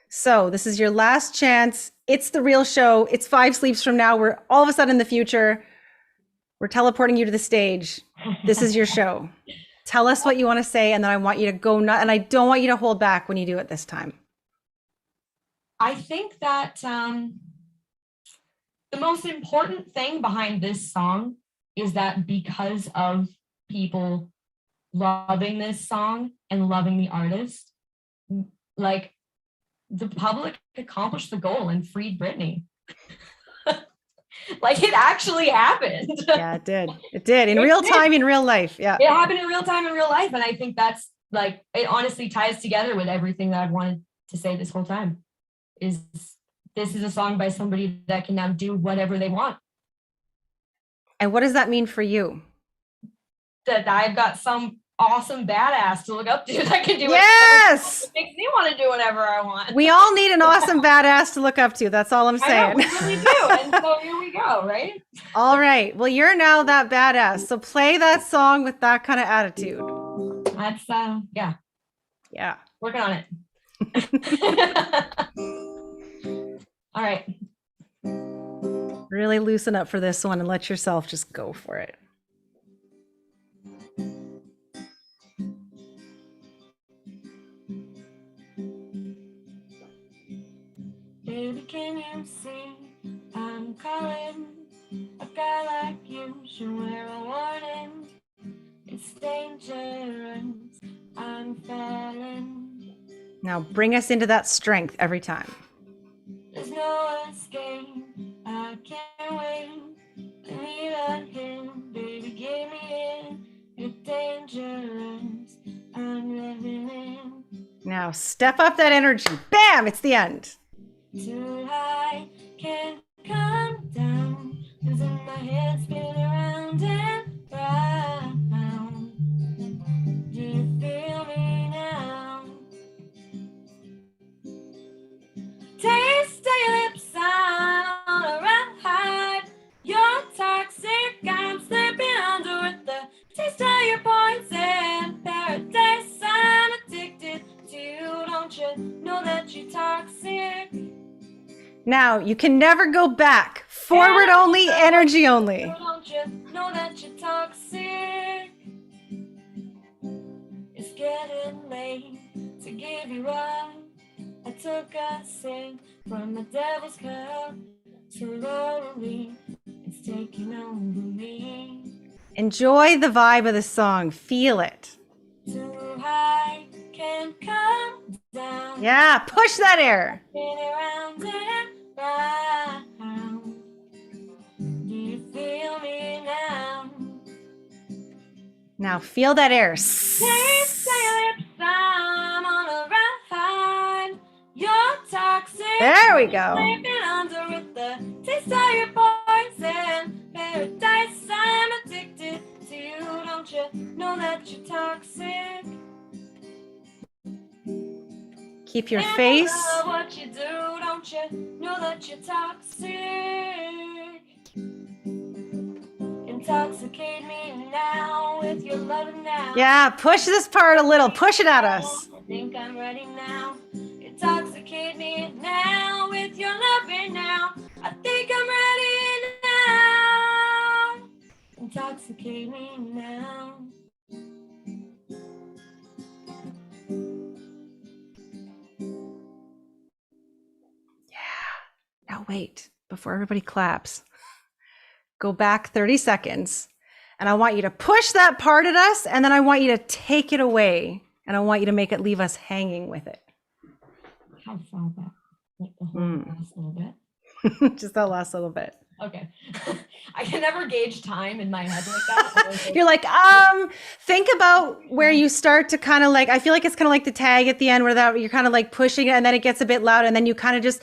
B: So this is your last chance. It's the real show. It's 5 sleeps from now. We're all of a sudden in the future. We're teleporting you to the stage. This is your show. Tell us what you want to say, and then I want you to go nuts. And I don't want you to hold back when you do it this time.
D: I think that the most important thing behind this song is that because of people loving this song and loving the artist, like the public accomplished the goal and freed Britney. Like it actually happened.
B: Yeah, it did. It did in real time, in real life. Yeah.
D: It happened in real time, in real life. And I think that's like, it honestly ties together with everything that I've wanted to say this whole time. Is this is a song by somebody that can now do whatever they want.
B: And what does that mean for you?
D: That I've got some awesome badass to look up to that can do
B: Yes!
D: it. Makes me want to do whatever I want.
B: We all need an awesome badass to look up to. That's all I'm
D: I know,
B: saying.
D: we really do. And so here we go, right?
B: All right. Well, you're now that badass. So play that song with that kind of attitude.
D: That's yeah,
B: Yeah.
D: working on it. All right.
B: Really loosen up for this one and let yourself just go for it.
D: Baby, can you see I'm calling? A guy like you should wear a warning. It's dangerous. I'm falling.
B: Now bring us into that strength every time.
D: There's no escape. I can't wait. I need a hint. Baby, give me in. You're dangerous. I'm living in.
B: Now step up that energy. Bam! It's the end.
D: Too high, can't come down. Losing my head, spinning around and round. Do you feel me now? Taste your lips, I'm on a ride. You're toxic, I'm slipping under with the taste of your poison. Paradise, I'm addicted to you. Don't you know that you're toxic?
B: Now you can never go back. Forward only, energy only.
D: Don't you know that you're toxic? It's getting late to give you up. I took a sip from the devil's cup. Slowly, it's taking over me.
B: Enjoy the vibe of the song. Feel it.
D: Too high, can't come down.
B: Yeah, push that air.
D: Spin around and round. Do you feel me now?
B: Now feel that air.
D: Taste your lips, I'm on a ride. You're toxic.
B: There we go.
D: Sleeping under with the taste of your poison. Paradise, I'm addicted to you. Don't you know that you're toxic?
B: Keep your
D: And I
B: face.
D: love what you do. Don't you know that you're toxic? Intoxicate me now with your loving now.
B: Yeah, push this part a little. Push it at us.
D: I think I'm ready now. Intoxicate me now with your loving now. I think I'm ready now. Intoxicate me now.
B: Now wait, before everybody claps. Go back 30 seconds. And I want you to push that part at us. And then I want you to take it away. And I want you to make it leave us hanging with it.
D: How far back? Like the whole last little bit.
B: Just that last little bit.
D: Okay. I can never gauge time in my head like that.
B: You're like, think about where you start to kind of like, I feel like it's kind of like the tag at the end where that you're kind of like pushing it and then it gets a bit loud and then you kind of just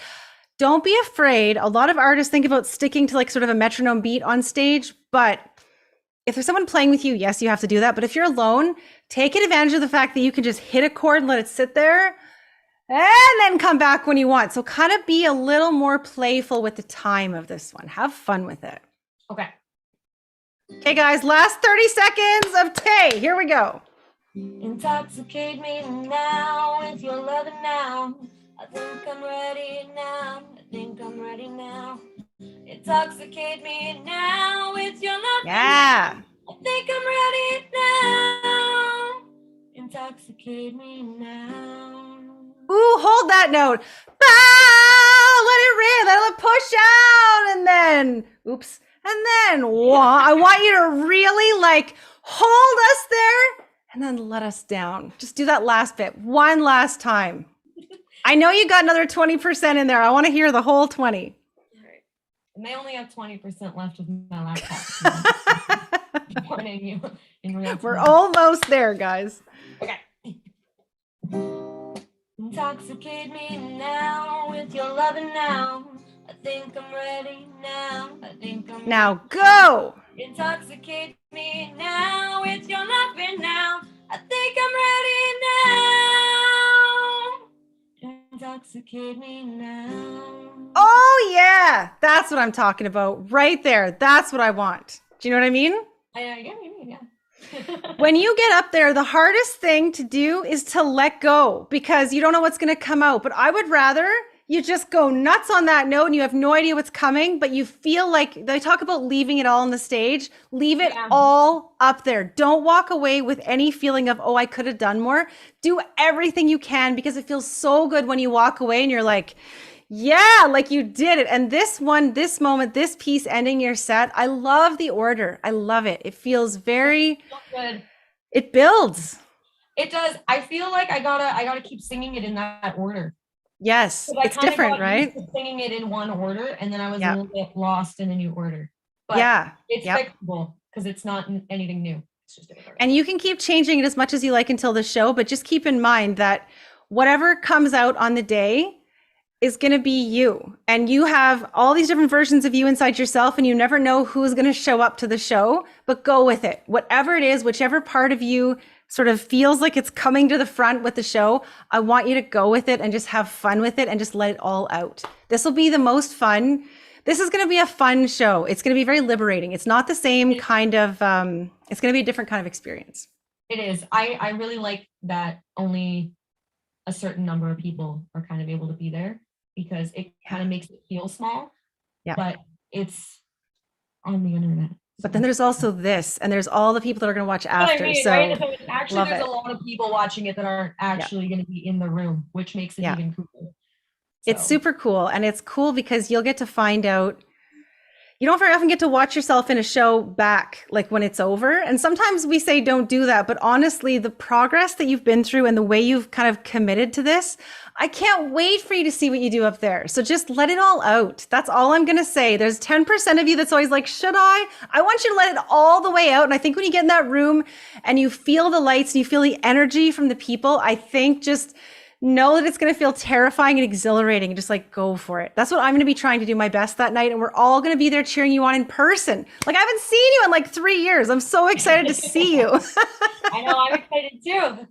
B: Don't be afraid. A lot of artists think about sticking to like sort of a metronome beat on stage, but if there's someone playing with you, yes, you have to do that. But if you're alone, take advantage of the fact that you can just hit a chord and let it sit there and then come back when you want. So kind of be a little more playful with the time of this one. Have fun with it.
D: Okay.
B: Okay, guys, last 30 seconds of Tay. Here we go.
D: Intoxicate me now with your loving now. I think I'm ready now. I think I'm ready now. Intoxicate me now with your loving.
B: Yeah.
D: I think I'm ready now. Intoxicate me now.
B: Ooh, hold that note. Ah, let it ring. Let it push out. And then, oops. And then, I want you to really like hold us there and then let us down. Just do that last bit one last time. I know you got another 20% in there. I want to hear the whole 20.
D: All right. And they only have 20% left with my laptop. Warning you in real time.
B: We're almost there, guys.
D: Okay. Intoxicate me now with your loving now. I think I'm ready now. I think I'm
B: Now go.
D: Intoxicate me now with your loving now. I think I'm ready now. Intoxicate me now.
B: Oh, yeah. That's what I'm talking about right there. That's what I want. Do you know what I mean?
D: Yeah.
B: When you get up there, the hardest thing to do is to let go because you don't know what's going to come out. But I would rather you just go nuts on that note and you have no idea what's coming, but you feel like they talk about leaving it all on the stage. Leave it all up there. Don't walk away with any feeling of, oh, I could have done more. Do everything you can because it feels so good when you walk away and you're like, yeah, like you did it. And this one, this moment, this piece ending your set, I love the order. I love it. It feels very
D: good.
B: It builds.
D: It does. I feel like I gotta keep singing it in that order.
B: Yes, it's different, right?
D: Singing it in one order, and then I was a little bit lost in a new order. But it's fixable because it's not anything new. It's just different.
B: And you can keep changing it as much as you like until the show, but just keep in mind that whatever comes out on the day is going to be you. And you have all these different versions of you inside yourself, and you never know who's going to show up to the show, but go with it. Whatever it is, whichever part of you sort of feels like it's coming to the front with the show, I want you to go with it and just have fun with it and just let it all out. This will be the most fun. This is going to be a fun show. It's going to be very liberating. It's not the same kind of, it's going to be a different kind of experience.
D: It is. I really like that only a certain number of people are kind of able to be there because it kind of makes it feel small, but it's on the internet.
B: But then there's also this, and there's all the people that are going to watch after.
D: Right?
B: So
D: actually, there's a lot of people watching it that aren't actually going to be in the room, which makes it even cooler. So.
B: It's super cool. And it's cool because you'll get to find out, you don't very often get to watch yourself in a show back, like when it's over. And sometimes we say, don't do that. But honestly, the progress that you've been through and the way you've kind of committed to this, I can't wait for you to see what you do up there. So just let it all out. That's all I'm going to say. There's 10% of you that's always like, should I? I want you to let it all the way out. And I think when you get in that room and you feel the lights and you feel the energy from the people, I think just know that it's going to feel terrifying and exhilarating and just like go for it. That's what I'm going to be trying to do my best that night. And we're all going to be there cheering you on in person. Like I haven't seen you in like 3 years. I'm so excited to see you.
D: I know, I'm excited too.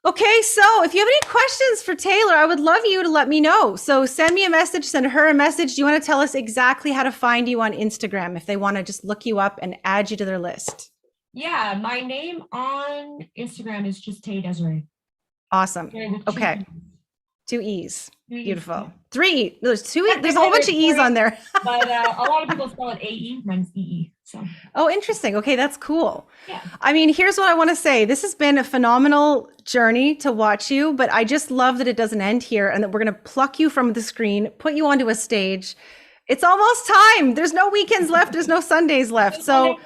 B: Okay, so if you have any questions for Taylor, I would love you to let me know. So send me a message, send her a message. Do you want to tell us exactly how to find you on Instagram if they want to just look you up and add you to their list?
D: Yeah, my name on Instagram is just Tay Desiree.
B: Awesome. Okay. 2 E's. Beautiful. 3 E. There's 2 E. There's a whole bunch of E's on there.
D: But a lot of people spell it A-E. Mine's E-E. So.
B: Oh, interesting. Okay, that's cool.
D: Yeah.
B: I mean, here's what I want to say. This has been a phenomenal journey to watch you, but I just love that it doesn't end here and that we're going to pluck you from the screen, put you onto a stage. It's almost time. There's no weekends left. There's no Sundays left. So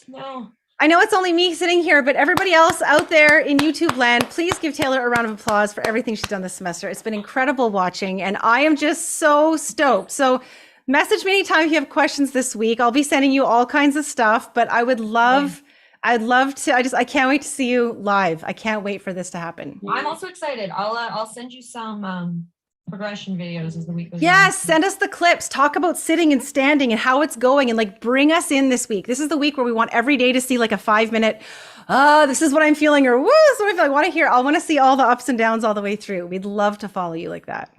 D: no.
B: I know it's only me sitting here, but everybody else out there in YouTube land, please give Taylor a round of applause for everything she's done this semester. It's been incredible watching, and I am just so stoked. So message me anytime if you have questions this week. I'll be sending you all kinds of stuff, but I'd love to, I can't wait to see you live. I can't wait for this to happen.
D: I'm also excited. I'll send you some progression videos as the week goes on.
B: Yes, send us the clips. Talk about sitting and standing and how it's going, and like bring us in this week. This is the week where we want every day to see like a 5-minute, this is what I'm feeling, or woo, this is what I feel. I want to hear. I want to see all the ups and downs all the way through. We'd love to follow you like that.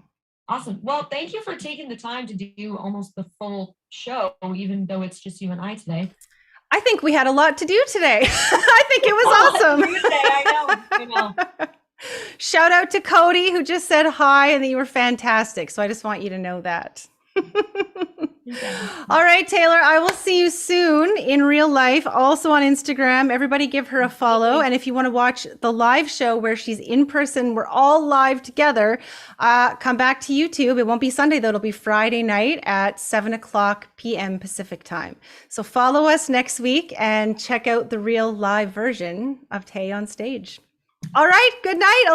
D: Awesome. Well, thank you for taking the time to do almost the full show, even though it's just you and I today.
B: I think we had a lot to do today. I think it was awesome.
D: I know.
B: Shout out to Cody, who just said hi and that you were fantastic. So I just want you to know that. All right, Taylor, I will see you soon in real life, also on Instagram. Everybody give her a follow. And if you want to watch the live show where she's in person, we're all live together, come back to YouTube. It won't be Sunday, though. It'll be Friday night at 7:00 p.m. Pacific time. So follow us next week and check out the real live version of Tay on stage. All right, good night.